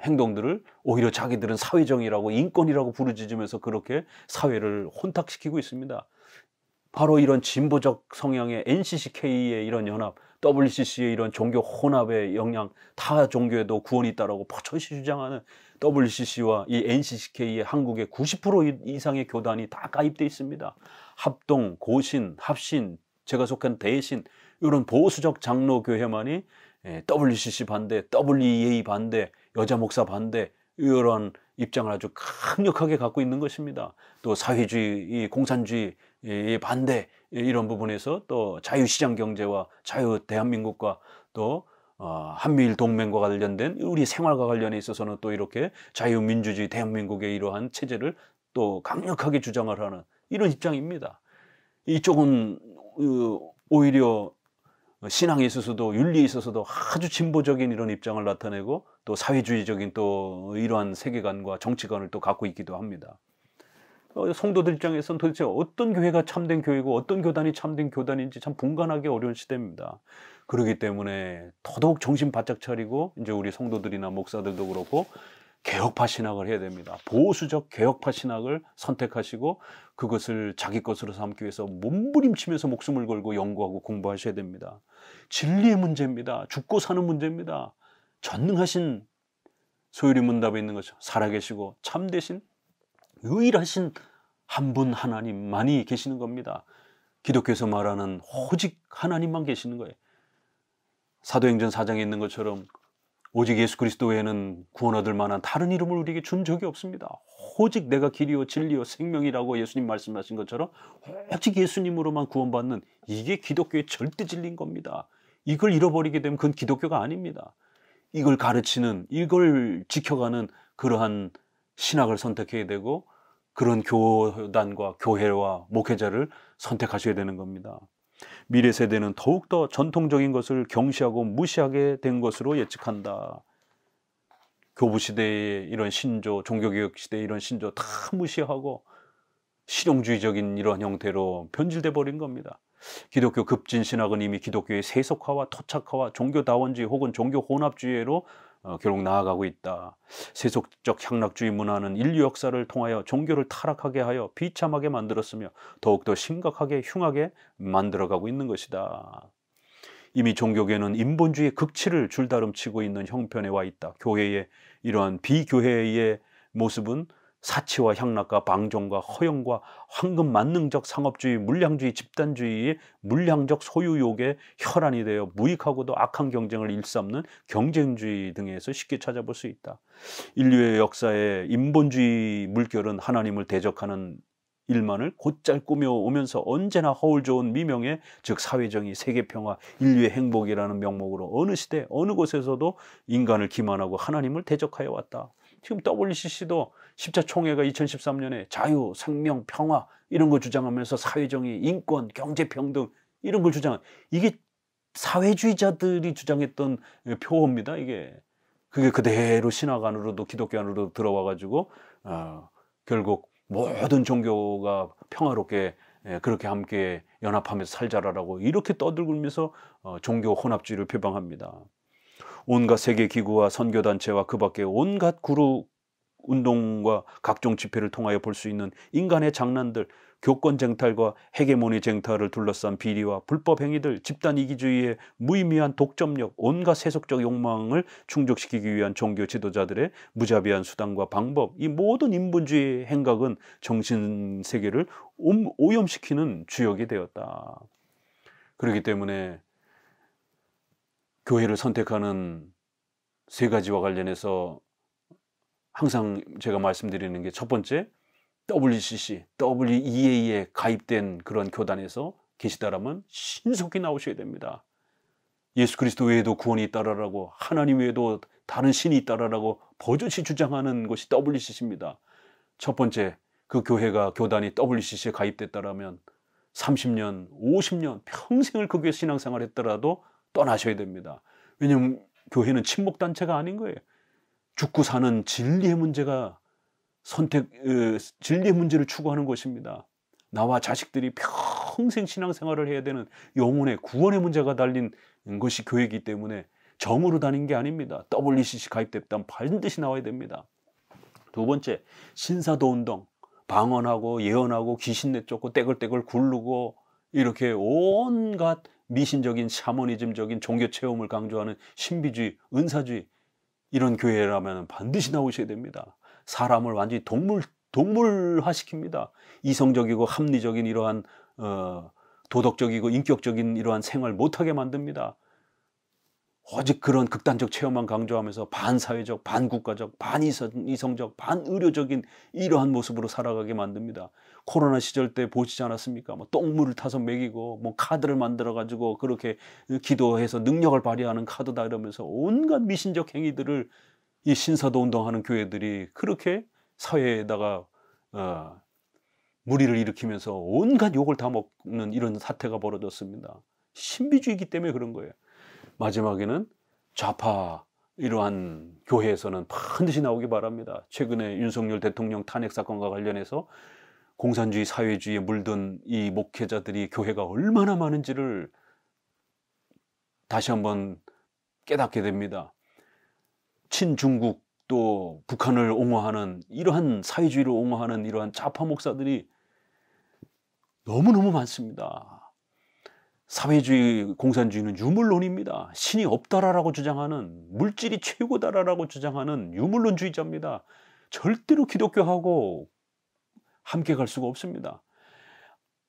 행동들을 오히려 자기들은 사회정의라고 인권이라고 부르짖으면서 그렇게 사회를 혼탁시키고 있습니다. 바로 이런 진보적 성향의 NCCK의 이런 연합, WCC의 이런 종교 혼합의 영향, 타 종교에도 구원이 있다라고 포천시 주장하는 WCC와 이 NCCK의 한국의 90% 이상의 교단이 다 가입되어 있습니다. 합동, 고신, 합신, 제가 속한 대신 이런 보수적 장로교회만이 WCC 반대, WEA 반대, 여자 목사 반대 이런 입장을 아주 강력하게 갖고 있는 것입니다. 또 사회주의, 공산주의 반대 이런 부분에서 또 자유시장 경제와 자유 대한민국과 또 한미일 동맹과 관련된 우리 생활과 관련해 있어서는 또 이렇게 자유민주주의 대한민국의 이러한 체제를 또 강력하게 주장을 하는 이런 입장입니다. 이쪽은 오히려 신앙에 있어서도 윤리에 있어서도 아주 진보적인 이런 입장을 나타내고 또 사회주의적인 또 이러한 세계관과 정치관을 또 갖고 있기도 합니다. 성도들 입장에서는 도대체 어떤 교회가 참된 교회고 어떤 교단이 참된 교단인지 참 분간하기 어려운 시대입니다. 그렇기 때문에 더더욱 정신 바짝 차리고 이제 우리 성도들이나 목사들도 그렇고 개혁파 신학을 해야 됩니다. 보수적 개혁파 신학을 선택하시고 그것을 자기 것으로 삼기 위해서 몸부림치면서 목숨을 걸고 연구하고 공부하셔야 됩니다. 진리의 문제입니다. 죽고 사는 문제입니다. 전능하신 소요리 문답에 있는 것처럼 살아계시고 참되신 유일하신 한 분 하나님만이 계시는 겁니다. 기독교에서 말하는 오직 하나님만 계시는 거예요. 사도행전 4장에 있는 것처럼 오직 예수 그리스도 외에는 구원 얻을 만한 다른 이름을 우리에게 준 적이 없습니다. 오직 내가 길이요 진리요 생명이라고 예수님 말씀하신 것처럼 오직 예수님으로만 구원받는 이게 기독교의 절대 진리인 겁니다. 이걸 잃어버리게 되면 그건 기독교가 아닙니다. 이걸 가르치는, 이걸 지켜가는 그러한 신학을 선택해야 되고 그런 교단과 교회와 목회자를 선택하셔야 되는 겁니다. 미래 세대는 더욱더 전통적인 것을 경시하고 무시하게 된 것으로 예측한다. 교부 시대의 이런 신조, 종교개혁 시대의 이런 신조 다 무시하고 실용주의적인 이런 형태로 변질돼 버린 겁니다. 기독교 급진 신학은 이미 기독교의 세속화와 토착화와 종교다원주의 혹은 종교혼합주의로 결국 나아가고 있다. 세속적 향락주의 문화는 인류 역사를 통하여 종교를 타락하게 하여 비참하게 만들었으며 더욱더 심각하게 흉하게 만들어가고 있는 것이다. 이미 종교계는 인본주의의 극치를 줄다름치고 있는 형편에 와 있다. 교회의 이러한 비교회의 모습은 사치와 향락과 방종과 허영과 황금 만능적 상업주의, 물량주의, 집단주의의 물량적 소유욕의 혈안이 되어 무익하고도 악한 경쟁을 일삼는 경쟁주의 등에서 쉽게 찾아볼 수 있다. 인류의 역사에 인본주의 물결은 하나님을 대적하는 일만을 곧잘 꾸며오면서 언제나 허울 좋은 미명에, 즉 사회정의, 세계평화, 인류의 행복이라는 명목으로 어느 시대 어느 곳에서도 인간을 기만하고 하나님을 대적하여 왔다. 지금 WCC도 십자총회가 2013년에 자유, 생명, 평화 이런 거 주장하면서 사회정의, 인권, 경제평등 이런 걸 주장, 이게 사회주의자들이 주장했던 표어입니다. 이게 그게 그대로 신학 안으로도 기독교 안으로도 들어와 가지고 결국 모든 종교가 평화롭게 그렇게 함께 연합하면서 살자라고 이렇게 떠들면서 종교 혼합주의를 표방합니다. 온갖 세계기구와 선교단체와 그 밖에 온갖 그룹 운동과 각종 집회를 통하여 볼 수 있는 인간의 장난들, 교권 쟁탈과 헤게모니 쟁탈을 둘러싼 비리와 불법 행위들, 집단 이기주의의 무의미한 독점력, 온갖 세속적 욕망을 충족시키기 위한 종교 지도자들의 무자비한 수단과 방법, 이 모든 인본주의 행각은 정신세계를 오염시키는 주역이 되었다. 그렇기 때문에 교회를 선택하는 세 가지와 관련해서 항상 제가 말씀드리는 게, 첫 번째, WCC, WEA에 가입된 그런 교단에서 계시다라면 신속히 나오셔야 됩니다. 예수 그리스도 외에도 구원이 있다라고, 하나님 외에도 다른 신이 있다라고 버젓이 주장하는 것이 WCC입니다. 첫 번째, 그 교회가, 교단이 WCC에 가입됐다라면 30년, 50년, 평생을 그 교회 신앙생활 했더라도 떠나셔야 됩니다. 왜냐하면 교회는 친목단체가 아닌 거예요. 죽고 사는 진리의 문제가 진리의 문제를 추구하는 것입니다. 나와 자식들이 평생 신앙생활을 해야 되는 영혼의 구원의 문제가 달린 것이 교회이기 때문에 정으로 다닌 게 아닙니다. WCC 가입됐다면 반드시 나와야 됩니다. 두 번째, 신사도 운동, 방언하고 예언하고 귀신 내쫓고 떼굴떼굴 굴르고 이렇게 온갖 미신적인 샤머니즘적인 종교 체험을 강조하는 신비주의, 은사주의, 이런 교회라면 반드시 나오셔야 됩니다. 사람을 완전히 동물화시킵니다. 이성적이고 합리적인 이러한 도덕적이고 인격적인 이러한 생활 못하게 만듭니다. 오직 그런 극단적 체험만 강조하면서 반사회적, 반국가적, 반이성적, 반의료적인 이러한 모습으로 살아가게 만듭니다. 코로나 시절 때 보시지 않았습니까? 뭐 똥물을 타서 먹이고 뭐 카드를 만들어 가지고 그렇게 기도해서 능력을 발휘하는 카드다 이러면서 온갖 미신적 행위들을 이 신사도 운동하는 교회들이 그렇게 사회에다가 무리를 일으키면서 온갖 욕을 다 먹는 이런 사태가 벌어졌습니다. 신비주의이기 때문에 그런 거예요. 마지막에는 좌파 이러한 교회에서는 반드시 나오기 바랍니다. 최근에 윤석열 대통령 탄핵 사건과 관련해서 공산주의 사회주의에 물든 이 목회자들이 교회가 얼마나 많은지를 다시 한번 깨닫게 됩니다. 친중국 또 북한을 옹호하는 이러한 사회주의를 옹호하는 이러한 좌파 목사들이 너무너무 많습니다. 사회주의, 공산주의는 유물론입니다. 신이 없다라고 주장하는, 물질이 최고다라고 주장하는 유물론주의자입니다. 절대로 기독교하고 함께 갈 수가 없습니다.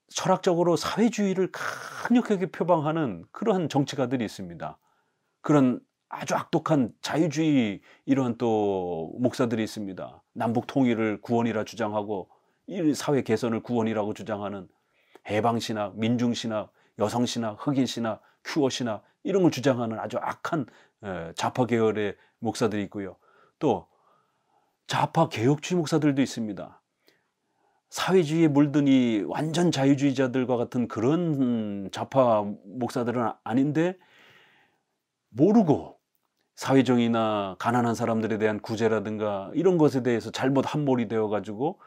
철학적으로 사회주의를 강력하게 표방하는 그러한 정치가들이 있습니다. 그런 아주 악독한 자유주의 이러한 또 목사들이 있습니다. 남북 통일을 구원이라 주장하고 이 사회 개선을 구원이라고 주장하는 해방신학, 민중신학, 여성신학, 흑인신학, 큐어신학 이런 걸 주장하는 아주 악한 좌파 계열의 목사들이 있고요. 또 좌파 개혁주의 목사들도 있습니다. 사회주의에 물든 이 완전 자유주의자들과 같은 그런 좌파 목사들은 아닌데 모르고 사회정의나 가난한 사람들에 대한 구제라든가 이런 것에 대해서 잘못 함몰이 되어 가지고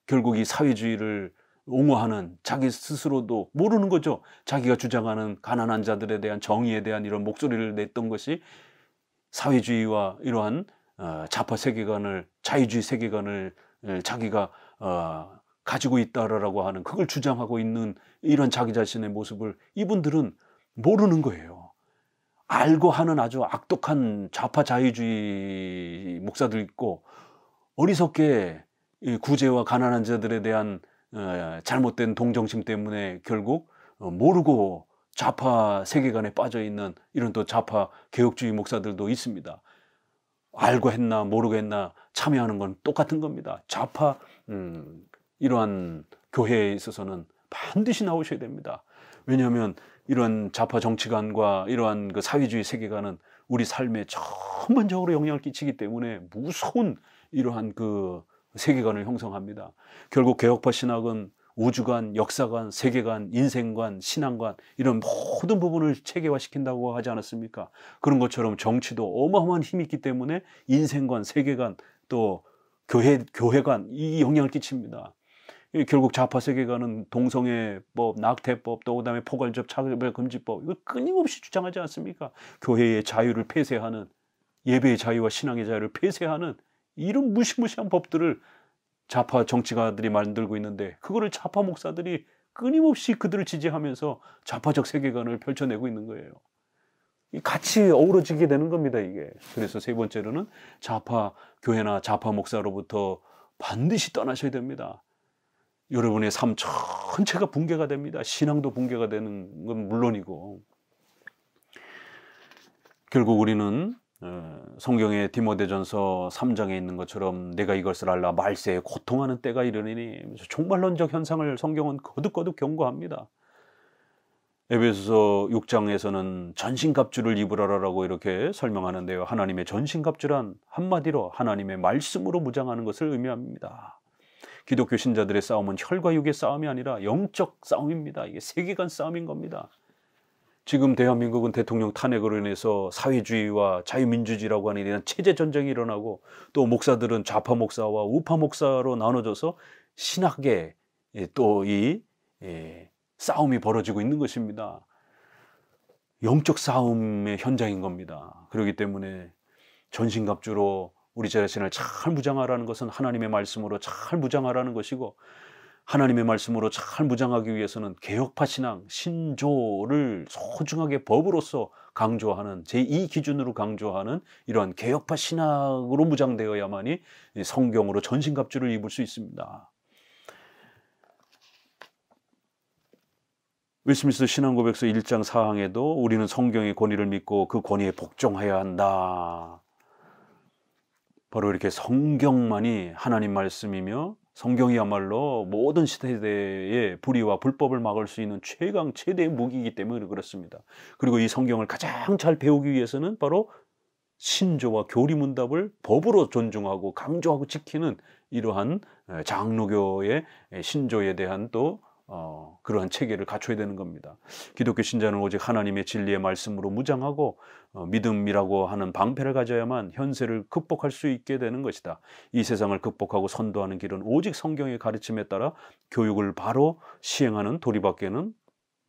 결국 이 사회주의를 옹호하는, 자기 스스로도 모르는 거죠. 자기가 주장하는 가난한 자들에 대한 정의에 대한 이런 목소리를 냈던 것이 사회주의와 이러한 좌파 세계관을, 자유주의 세계관을 자기가 가지고 있다라고 하는, 그걸 주장하고 있는 이런 자기 자신의 모습을 이분들은 모르는 거예요. 알고 하는 아주 악독한 좌파 자유주의 목사들 있고, 어리석게 구제와 가난한 자들에 대한 잘못된 동정심 때문에 결국 모르고 좌파 세계관에 빠져 있는 이런 또 좌파 개혁주의 목사들도 있습니다. 알고 했나 모르고 했나 참여하는 건 똑같은 겁니다. 좌파 이러한 교회에 있어서는 반드시 나오셔야 됩니다. 왜냐하면 이런 좌파 정치관과 이러한 그 사회주의 세계관은 우리 삶에 전반적으로 영향을 끼치기 때문에 무서운 이러한 그 세계관을 형성합니다. 결국 개혁파 신학은 우주관, 역사관, 세계관, 인생관, 신앙관 이런 모든 부분을 체계화시킨다고 하지 않았습니까? 그런 것처럼 정치도 어마어마한 힘이 있기 때문에 인생관, 세계관, 또 교회관 이 영향을 끼칩니다. 결국 좌파 세계관은 동성애법, 낙태법, 또 그다음에 포괄적 차별금지법 이거 끊임없이 주장하지 않습니까? 교회의 자유를 폐쇄하는, 예배의 자유와 신앙의 자유를 폐쇄하는 이런 무시무시한 법들을 좌파 정치가들이 만들고 있는데, 그거를 좌파 목사들이 끊임없이 그들을 지지하면서 좌파적 세계관을 펼쳐내고 있는 거예요. 같이 어우러지게 되는 겁니다, 이게. 그래서 세 번째로는 좌파 교회나 좌파 목사로부터 반드시 떠나셔야 됩니다. 여러분의 삶 전체가 붕괴가 됩니다. 신앙도 붕괴가 되는 건 물론이고, 결국 우리는 성경의 디모데전서 3장에 있는 것처럼 내가 이것을 알라 말세에 고통하는 때가 이르리니, 종말론적 현상을 성경은 거듭거듭 경고합니다. 에베소서 6장에서는 전신갑주를 입으라라고 이렇게 설명하는데요. 하나님의 전신갑주란 한마디로 하나님의 말씀으로 무장하는 것을 의미합니다. 기독교 신자들의 싸움은 혈과 육의 싸움이 아니라 영적 싸움입니다. 이게 세계관 싸움인 겁니다. 지금 대한민국은 대통령 탄핵으로 인해서 사회주의와 자유민주주의라고 하는 이런 체제 전쟁이 일어나고, 또 목사들은 좌파 목사와 우파 목사로 나눠져서 신학의 또 이 싸움이 벌어지고 있는 것입니다. 영적 싸움의 현장인 겁니다. 그렇기 때문에 전신갑주로 우리 자신을 잘 무장하라는 것은 하나님의 말씀으로 잘 무장하라는 것이고, 하나님의 말씀으로 잘 무장하기 위해서는 개혁파 신앙, 신조를 소중하게 법으로서 강조하는, 제2 기준으로 강조하는 이러한 개혁파 신학으로 무장되어야만이 성경으로 전신갑주를 입을 수 있습니다. 웨스트민스터 신앙고백서 1장 4항에도 우리는 성경의 권위를 믿고 그 권위에 복종해야 한다. 바로 이렇게 성경만이 하나님 말씀이며, 성경이야말로 모든 시대의 불의와 불법을 막을 수 있는 최대의 무기이기 때문에 그렇습니다. 그리고 이 성경을 가장 잘 배우기 위해서는 바로 신조와 교리문답을 법으로 존중하고 강조하고 지키는 이러한 장로교의 신조에 대한 또 그러한 체계를 갖춰야 되는 겁니다. 기독교 신자는 오직 하나님의 진리의 말씀으로 무장하고 믿음이라고 하는 방패를 가져야만 현세를 극복할 수 있게 되는 것이다. 이 세상을 극복하고 선도하는 길은 오직 성경의 가르침에 따라 교육을 바로 시행하는 도리밖에는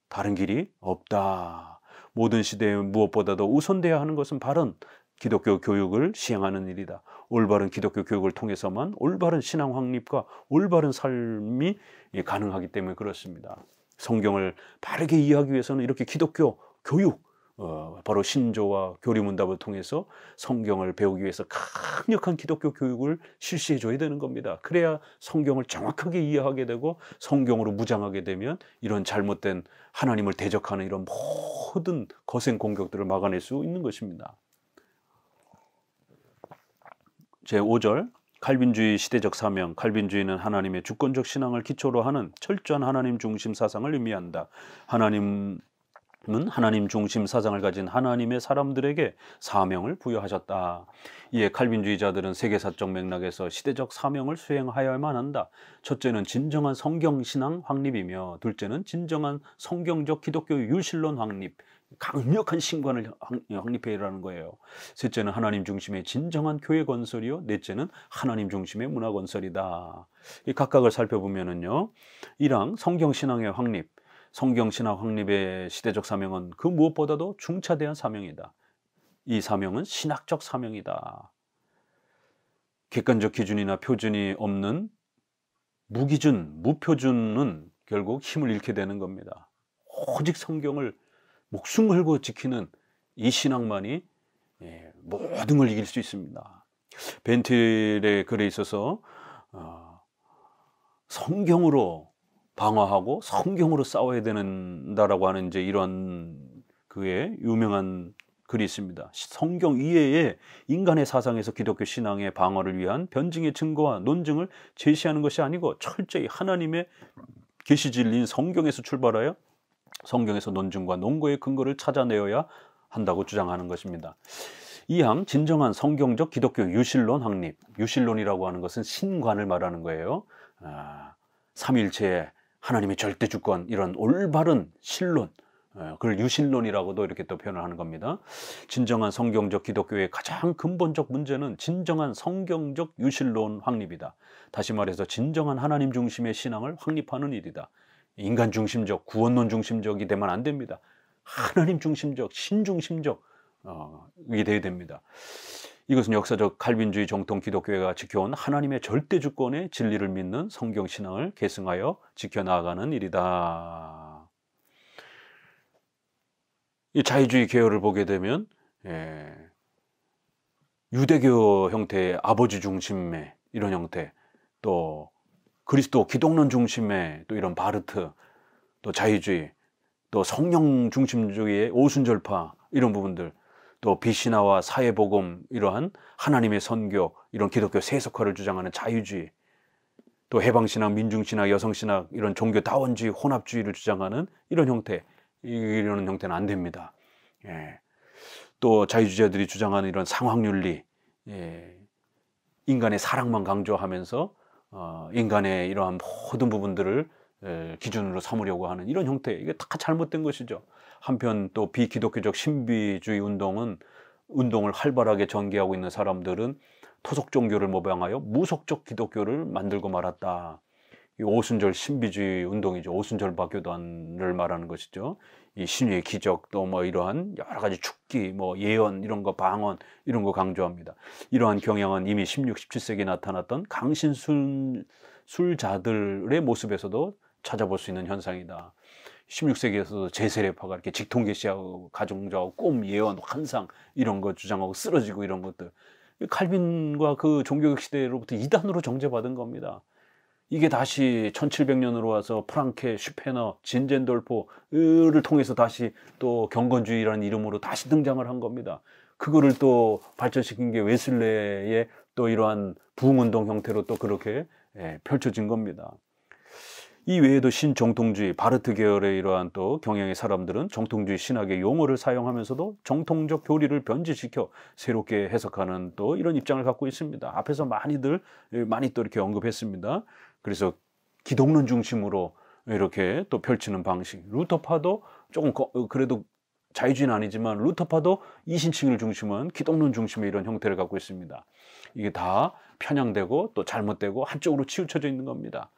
다른 길이 없다. 모든 시대에 무엇보다도 우선돼야 하는 것은 바른 기독교 교육을 시행하는 일이다. 올바른 기독교 교육을 통해서만 올바른 신앙 확립과 올바른 삶이 가능하기 때문에 그렇습니다. 성경을 바르게 이해하기 위해서는 이렇게 기독교 교육, 바로 신조와 교리문답을 통해서 성경을 배우기 위해서 강력한 기독교 교육을 실시해 줘야 되는 겁니다. 그래야 성경을 정확하게 이해하게 되고, 성경으로 무장하게 되면 이런 잘못된 하나님을 대적하는 이런 모든 거센 공격들을 막아낼 수 있는 것입니다. 제5절, 칼빈주의 시대적 사명. 칼빈주의는 하나님의 주권적 신앙을 기초로 하는 철저한 하나님 중심 사상을 의미한다. 하나님은 하나님 중심 사상을 가진 하나님의 사람들에게 사명을 부여하셨다. 이에 칼빈주의자들은 세계사적 맥락에서 시대적 사명을 수행하여야만 한다. 첫째는 진정한 성경신앙 확립이며, 둘째는 진정한 성경적 기독교 유실론 확립, 강력한 신관을 확립해라는 거예요. 셋째는 하나님 중심의 진정한 교회 건설이요, 넷째는 하나님 중심의 문화 건설이다. 이 각각을 살펴보면은요, 1항 성경신앙의 확립. 성경신학 확립의 시대적 사명은 그 무엇보다도 중차대한 사명이다. 이 사명은 신학적 사명이다. 객관적 기준이나 표준이 없는 무기준, 무표준은 결국 힘을 잃게 되는 겁니다. 오직 성경을 목숨 걸고 지키는 이 신학만이 모든 걸 이길 수 있습니다. 벤틸의 글에 있어서 성경으로 방어하고 성경으로 싸워야 된다라고 하는 이제 이런 그의 유명한 글이 있습니다. 성경 이외에 인간의 사상에서 기독교 신앙의 방어를 위한 변증의 증거와 논증을 제시하는 것이 아니고 철저히 하나님의 계시 진리인 성경에서 출발하여 성경에서 논증과 논거의 근거를 찾아내어야 한다고 주장하는 것입니다. 이항 진정한 성경적 기독교 유실론 확립, 유실론이라고 하는 것은 신관을 말하는 거예요. 삼위일체의 하나님의 절대 주권, 이런 올바른 신론, 그걸 유실론이라고도 이렇게 또 표현을 하는 겁니다. 진정한 성경적 기독교의 가장 근본적 문제는 진정한 성경적 유실론 확립이다. 다시 말해서 진정한 하나님 중심의 신앙을 확립하는 일이다. 인간 중심적, 구원론 중심적이 되면 안 됩니다. 하나님 중심적, 신중심적 이게 돼야 됩니다. 이것은 역사적 칼빈주의 정통 기독교회가 지켜온 하나님의 절대 주권의 진리를 믿는 성경신앙을 계승하여 지켜나가는 일이다. 이 자유주의 계열을 보게 되면 유대교 형태의 아버지 중심의 이런 형태, 또 그리스도 기독론 중심의 또 이런 바르트, 또 자유주의, 또 성령 중심주의의 오순절파 이런 부분들, 또 비신화와 사회복음, 이러한 하나님의 선교, 이런 기독교 세속화를 주장하는 자유주의, 또 해방신학, 민중신학, 여성신학, 이런 종교다원주의, 혼합주의를 주장하는 이런 형태, 이런 형태는 안 됩니다. 또 자유주의자들이 주장하는 이런 상황윤리, 인간의 사랑만 강조하면서 인간의 이러한 모든 부분들을 기준으로 삼으려고 하는 이런 형태, 이게 다 잘못된 것이죠. 한편 또 비기독교적 신비주의 운동을 활발하게 전개하고 있는 사람들은 토속 종교를 모방하여 무속적 기독교를 만들고 말았다. 이 오순절 신비주의 운동이죠. 오순절파 교단을 말하는 것이죠. 이 신유의 기적, 또 뭐 이러한 여러 가지 축기, 뭐 예언, 이런 거 방언, 이런 거 강조합니다. 이러한 경향은 이미 16, 17세기에 나타났던 강신술자들의 모습에서도 찾아볼 수 있는 현상이다. 16세기에서도 제세례파가 이렇게 직통계시하고 가정자하고 꿈, 예언, 환상 이런 거 주장하고 쓰러지고 이런 것들, 칼빈과 그 종교개혁 시대로부터 이단으로 정죄받은 겁니다. 이게 다시 1700년으로 와서 프랑케, 슈페너, 진젠돌포를 통해서 다시 또 경건주의라는 이름으로 다시 등장을 한 겁니다. 그거를 또 발전시킨 게 웨슬레의 또 이러한 부흥운동 형태로 또 그렇게 펼쳐진 겁니다. 이 외에도 신정통주의, 바르트 계열의 이러한 또 경향의 사람들은 정통주의 신학의 용어를 사용하면서도 정통적 교리를 변질시켜 새롭게 해석하는 또 이런 입장을 갖고 있습니다. 앞에서 많이 또 이렇게 언급했습니다. 그래서 기독론 중심으로 이렇게 또 펼치는 방식. 루터파도 조금 그래도 자유주의는 아니지만 루터파도 이신칭을 중심한 기독론 중심의 이런 형태를 갖고 있습니다. 이게 다 편향되고 또 잘못되고 한쪽으로 치우쳐져 있는 겁니다.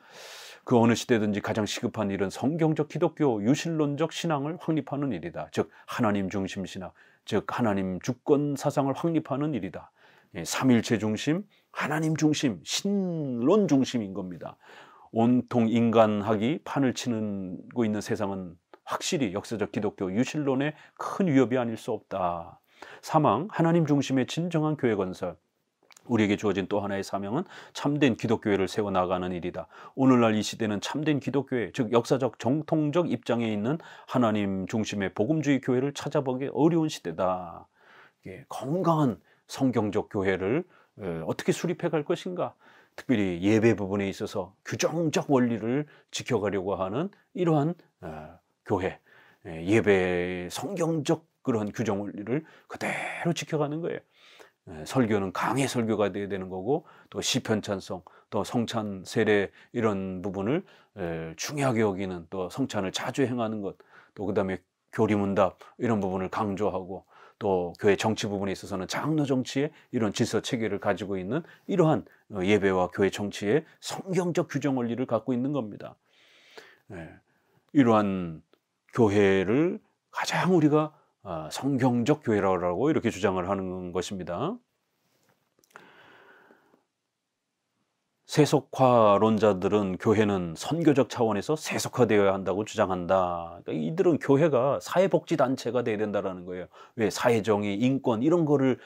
그 어느 시대든지 가장 시급한 일은 성경적 기독교 유실론적 신앙을 확립하는 일이다. 즉 하나님 중심 신학, 즉 하나님 주권 사상을 확립하는 일이다. 삼일체 중심, 하나님 중심, 신론 중심인 겁니다. 온통 인간학이 판을 치고 있는 세상은 확실히 역사적 기독교 유실론의 큰 위협이 아닐 수 없다. 사망, 하나님 중심의 진정한 교회 건설. 우리에게 주어진 또 하나의 사명은 참된 기독교회를 세워나가는 일이다. 오늘날 이 시대는 참된 기독교회, 즉 역사적 정통적 입장에 있는 하나님 중심의 복음주의 교회를 찾아보기 어려운 시대다. 건강한 성경적 교회를 어떻게 수립해 갈 것인가, 특별히 예배 부분에 있어서 규정적 원리를 지켜가려고 하는 이러한 교회, 예배의 성경적 그런 규정 원리를 그대로 지켜가는 거예요. 설교는 강의 설교가 돼야 되는 거고, 또 시편 찬송, 또 성찬 세례 이런 부분을 중요하게 여기는, 또 성찬을 자주 행하는 것, 또 그다음에 교리문답 이런 부분을 강조하고, 또 교회 정치 부분에 있어서는 장로 정치의 이런 질서 체계를 가지고 있는 이러한 예배와 교회 정치의 성경적 규정 원리를 갖고 있는 겁니다. 이러한 교회를 가장 우리가 성경적 교회라고 이렇게 주장을 하는 것입니다. 세속화론자들은 교회는 선교적 차원에서 세속화되어야 한다고 주장한다. 그러니까 이들은 교회가 사회복지단체가 돼야 된다는 거예요. 왜? 사회정의, 인권 이런 거를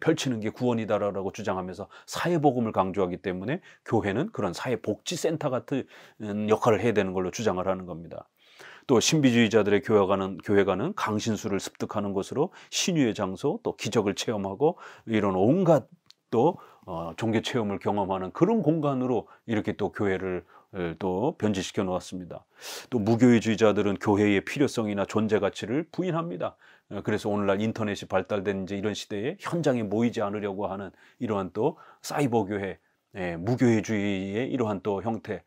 펼치는 게 구원이다라고 주장하면서 사회복음을 강조하기 때문에 교회는 그런 사회복지센터 같은 역할을 해야 되는 걸로 주장을 하는 겁니다. 또 신비주의자들의 교회가는 강신수를 습득하는 곳으로 신유의 장소, 또 기적을 체험하고 이런 온갖 또 종교 체험을 경험하는 그런 공간으로 이렇게 또 교회를 또 변질시켜 놓았습니다. 또 무교회주의자들은 교회의 필요성이나 존재 가치를 부인합니다. 그래서 오늘날 인터넷이 발달된 이제 이런 시대에 현장에 모이지 않으려고 하는 이러한 또 사이버 교회, 무교회주의의 이러한 또 형태,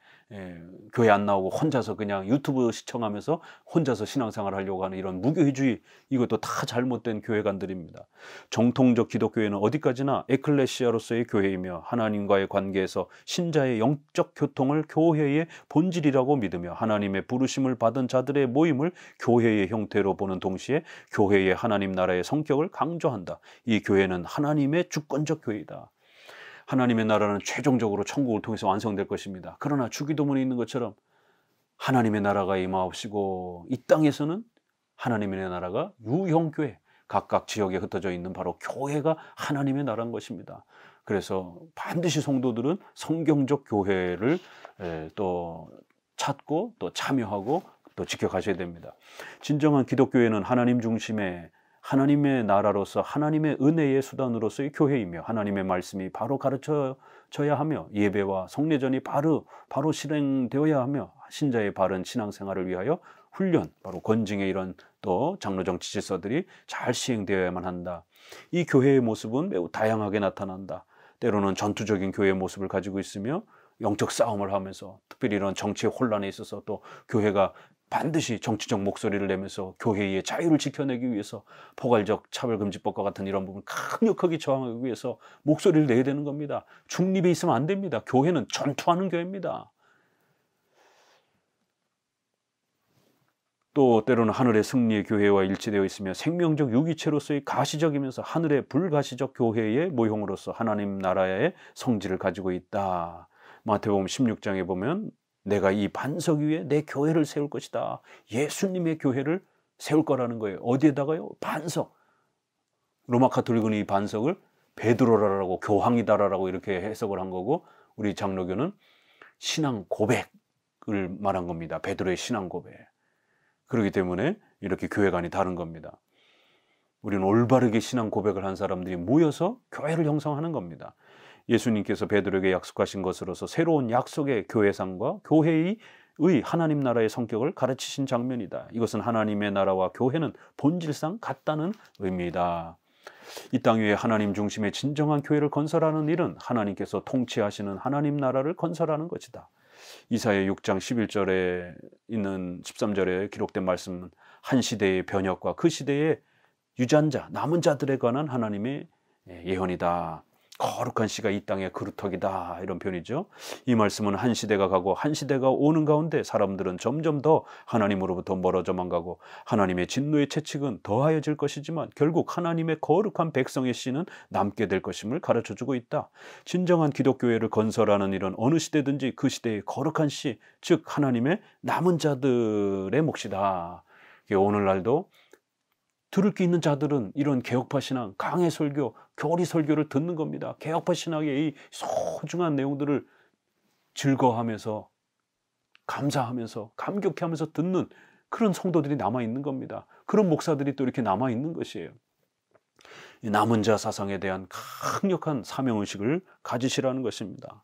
교회 안 나오고 혼자서 그냥 유튜브 시청하면서 혼자서 신앙생활 하려고 하는 이런 무교회주의, 이것도 다 잘못된 교회관들입니다. 정통적 기독교회는 어디까지나 에클레시아로서의 교회이며 하나님과의 관계에서 신자의 영적 교통을 교회의 본질이라고 믿으며 하나님의 부르심을 받은 자들의 모임을 교회의 형태로 보는 동시에 교회의 하나님 나라의 성격을 강조한다. 이 교회는 하나님의 주권적 교회이다. 하나님의 나라는 최종적으로 천국을 통해서 완성될 것입니다. 그러나 주기도문에 있는 것처럼 하나님의 나라가 임하옵시고 이 땅에서는 하나님의 나라가 유형교회, 각각 지역에 흩어져 있는 바로 교회가 하나님의 나라인 것입니다. 그래서 반드시 성도들은 성경적 교회를 또 찾고 또 참여하고 또 지켜가셔야 됩니다. 진정한 기독교회는 하나님 중심의 하나님의 나라로서 하나님의 은혜의 수단으로서의 교회이며 하나님의 말씀이 바로 가르쳐져야 하며 예배와 성례전이 바로 실행되어야 하며 신자의 바른 신앙생활을 위하여 훈련, 바로 권징의 이런 또 장로정 지질서들이 잘 시행되어야만 한다. 이 교회의 모습은 매우 다양하게 나타난다. 때로는 전투적인 교회의 모습을 가지고 있으며 영적 싸움을 하면서 특별히 이런 정치의 혼란에 있어서 또 교회가 반드시 정치적 목소리를 내면서 교회의 자유를 지켜내기 위해서 포괄적 차별금지법과 같은 이런 부분 강력하게 저항하기 위해서 목소리를 내야 되는 겁니다. 중립에 있으면 안 됩니다. 교회는 전투하는 교회입니다. 또 때로는 하늘의 승리의 교회와 일치되어 있으며 생명적 유기체로서의 가시적이면서 하늘의 불가시적 교회의 모형으로서 하나님 나라의 성질을 가지고 있다. 마태복음 16장에 보면 내가 이 반석 위에 내 교회를 세울 것이다. 예수님의 교회를 세울 거라는 거예요. 어디에다가요? 반석. 로마 가톨릭은 이 반석을 베드로라라고 교황이다라고 이렇게 해석을 한 거고 우리 장로교는 신앙 고백을 말한 겁니다. 베드로의 신앙 고백. 그렇기 때문에 이렇게 교회관이 다른 겁니다. 우리는 올바르게 신앙 고백을 한 사람들이 모여서 교회를 형성하는 겁니다. 예수님께서 베드로에게 약속하신 것으로서 새로운 약속의 교회상과 교회의 하나님 나라의 성격을 가르치신 장면이다. 이것은 하나님의 나라와 교회는 본질상 같다는 의미이다. 이 땅 위에 하나님 중심의 진정한 교회를 건설하는 일은 하나님께서 통치하시는 하나님 나라를 건설하는 것이다. 이사야 6장 11절에 있는 13절에 기록된 말씀은 한 시대의 변혁과 그 시대의 유전자, 남은 자들에 관한 하나님의 예언이다. 거룩한 씨가 이 땅의 그루터기다, 이런 표현이죠. 이 말씀은 한 시대가 가고 한 시대가 오는 가운데 사람들은 점점 더 하나님으로부터 멀어져만 가고 하나님의 진노의 채찍은 더하여질 것이지만 결국 하나님의 거룩한 백성의 씨는 남게 될 것임을 가르쳐주고 있다. 진정한 기독교회를 건설하는 일은 어느 시대든지 그 시대의 거룩한 씨, 즉 하나님의 남은 자들의 몫이다. 오늘날도 들을 게 있는 자들은 이런 개혁파 신앙, 강해 설교, 교리 설교를 듣는 겁니다. 개혁파 신학의 이 소중한 내용들을 즐거워하면서 감사하면서 감격해하면서 듣는 그런 성도들이 남아있는 겁니다. 그런 목사들이 또 이렇게 남아있는 것이에요. 이 남은 자 사상에 대한 강력한 사명의식을 가지시라는 것입니다.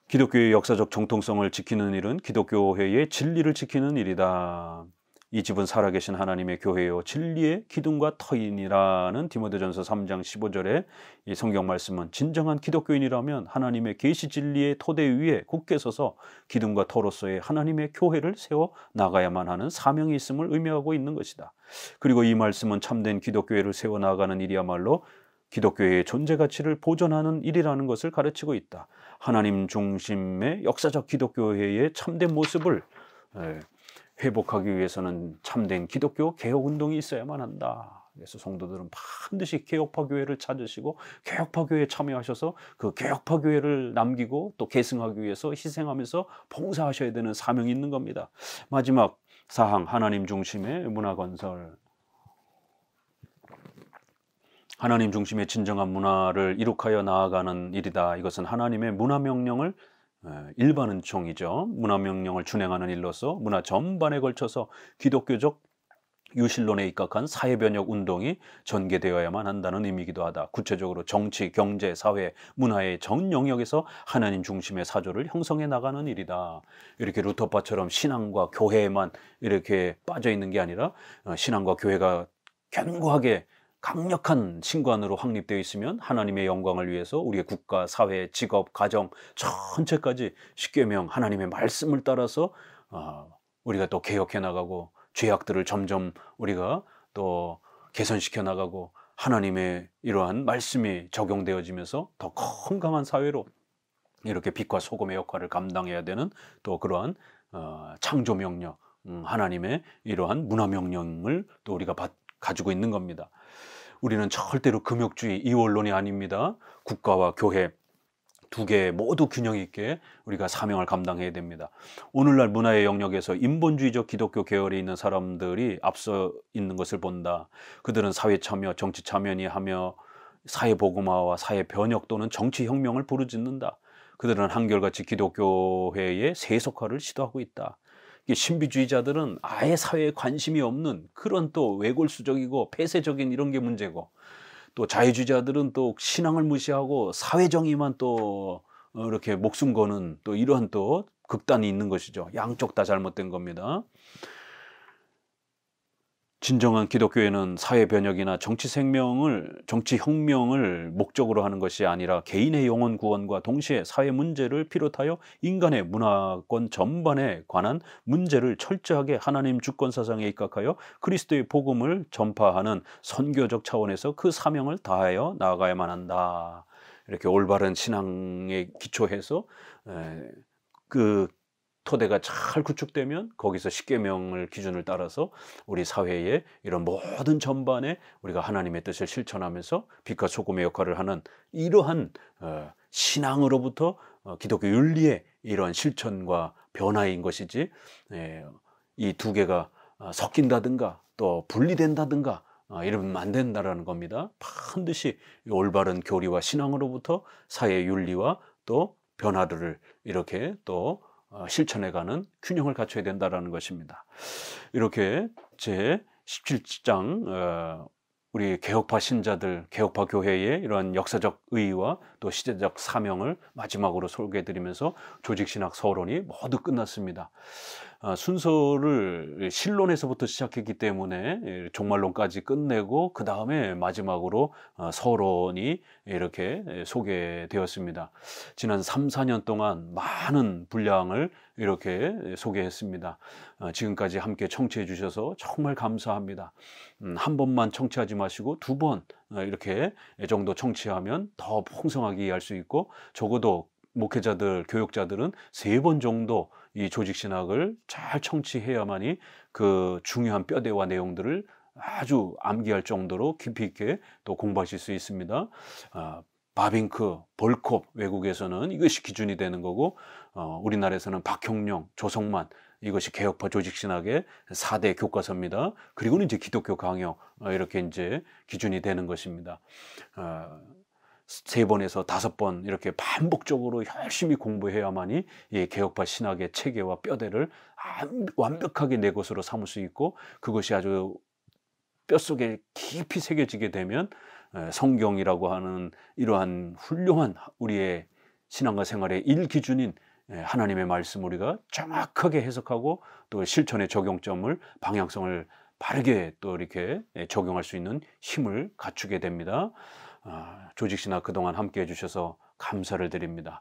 기독교의 역사적 정통성을 지키는 일은 기독교회의 진리를 지키는 일이다. 이 집은 살아계신 하나님의 교회요 진리의 기둥과 터인이라는 디모데전서 3장 15절의 이 성경 말씀은 진정한 기독교인이라면 하나님의 계시 진리의 토대 위에 굳게 서서 기둥과 터로서의 하나님의 교회를 세워 나가야만 하는 사명이 있음을 의미하고 있는 것이다. 그리고 이 말씀은 참된 기독교회를 세워 나가는 일이야말로 기독교회의 존재 가치를 보존하는 일이라는 것을 가르치고 있다. 하나님 중심의 역사적 기독교회의 참된 모습을 회복하기 위해서는 참된 기독교 개혁운동이 있어야만 한다. 그래서 성도들은 반드시 개혁파 교회를 찾으시고 개혁파 교회에 참여하셔서 그 개혁파 교회를 남기고 또 계승하기 위해서 희생하면서 봉사하셔야 되는 사명이 있는 겁니다. 마지막 사항, 하나님 중심의 문화 건설. 하나님 중심의 진정한 문화를 이룩하여 나아가는 일이다. 이것은 하나님의 문화 명령을 일반 은총이죠. 문화명령을 준행하는 일로서 문화 전반에 걸쳐서 기독교적 유실론에 입각한 사회변혁 운동이 전개되어야만 한다는 의미이기도 하다. 구체적으로 정치, 경제, 사회, 문화의 전 영역에서 하나님 중심의 사조를 형성해 나가는 일이다. 이렇게 루터파처럼 신앙과 교회에만 이렇게 빠져 있는 게 아니라 신앙과 교회가 견고하게 강력한 신관으로 확립되어 있으면 하나님의 영광을 위해서 우리의 국가, 사회, 직업, 가정 전체까지 십계명 하나님의 말씀을 따라서 우리가 또 개혁해 나가고 죄악들을 점점 우리가 또 개선시켜 나가고 하나님의 이러한 말씀이 적용되어지면서 더 건강한 사회로 이렇게 빛과 소금의 역할을 감당해야 되는 또 그러한 창조 명령, 하나님의 이러한 문화 명령을 또 우리가 가지고 있는 겁니다. 우리는 절대로 금욕주의, 이원론이 아닙니다. 국가와 교회 두 개 모두 균형 있게 우리가 사명을 감당해야 됩니다. 오늘날 문화의 영역에서 인본주의적 기독교 계열에 있는 사람들이 앞서 있는 것을 본다. 그들은 사회 참여, 정치 참여니 하며 사회 복음화와 사회 변혁 또는 정치 혁명을 부르짖는다. 그들은 한결같이 기독교회의 세속화를 시도하고 있다. 신비주의자들은 아예 사회에 관심이 없는 그런 또 외골수적이고 폐쇄적인 이런 게 문제고, 또 자유주의자들은 또 신앙을 무시하고 사회정의만 또 이렇게 목숨 거는 또 이러한 또 극단이 있는 것이죠. 양쪽 다 잘못된 겁니다. 진정한 기독교회는 사회 변혁이나 정치 혁명을 목적으로 하는 것이 아니라 개인의 영혼 구원과 동시에 사회 문제를 비롯하여 인간의 문화권 전반에 관한 문제를 철저하게 하나님 주권 사상에 입각하여 그리스도의 복음을 전파하는 선교적 차원에서 그 사명을 다하여 나아가야만 한다. 이렇게 올바른 신앙에 기초해서 그 토대가 잘 구축되면 거기서 십계명을 기준을 따라서 우리 사회의 이런 모든 전반에 우리가 하나님의 뜻을 실천하면서 빛과 소금의 역할을 하는 이러한 신앙으로부터 기독교 윤리의 이러한 실천과 변화인 것이지, 이 두 개가 섞인다든가 또 분리된다든가 이러면 안 된다라는 겁니다. 반드시 올바른 교리와 신앙으로부터 사회 윤리와 또 변화를 이렇게 또 실천해가는 균형을 갖춰야 된다는 것입니다. 이렇게 제 17장 우리 개혁파 신자들, 개혁파 교회의 이러한 역사적 의의와 또 시대적 사명을 마지막으로 소개해드리면서 조직신학 서론이 모두 끝났습니다. 순서를 신론에서부터 시작했기 때문에 종말론까지 끝내고 그 다음에 마지막으로 서론이 이렇게 소개되었습니다. 지난 3, 4년 동안 많은 분량을 이렇게 소개했습니다. 지금까지 함께 청취해 주셔서 정말 감사합니다. 한 번만 청취하지 마시고 두 번 이렇게 정도 청취하면 더 풍성하게 이해할 수 있고, 적어도 목회자들, 교육자들은 3번 정도 이 조직신학을 잘 청취해야만이 그 중요한 뼈대와 내용들을 아주 암기할 정도로 깊이 있게 또 공부하실 수 있습니다. 바빙크, 볼콥 외국에서는 이것이 기준이 되는 거고, 우리나라에서는 박형룡, 조성만, 이것이 개혁파 조직신학의 4대 교과서입니다. 그리고는 이제 기독교 강요 이렇게 이제 기준이 되는 것입니다. 3번에서 5번 이렇게 반복적으로 열심히 공부해야만이 이 개혁파 신학의 체계와 뼈대를 완벽하게 내 것으로 삼을 수 있고, 그것이 아주 뼛속에 깊이 새겨지게 되면 성경이라고 하는 이러한 훌륭한 우리의 신앙과 생활의 일기준인 하나님의 말씀 우리가 정확하게 해석하고 또 실천의 적용점을, 방향성을 바르게 또 이렇게 적용할 수 있는 힘을 갖추게 됩니다. 조직신학 그동안 함께 해주셔서 감사를 드립니다.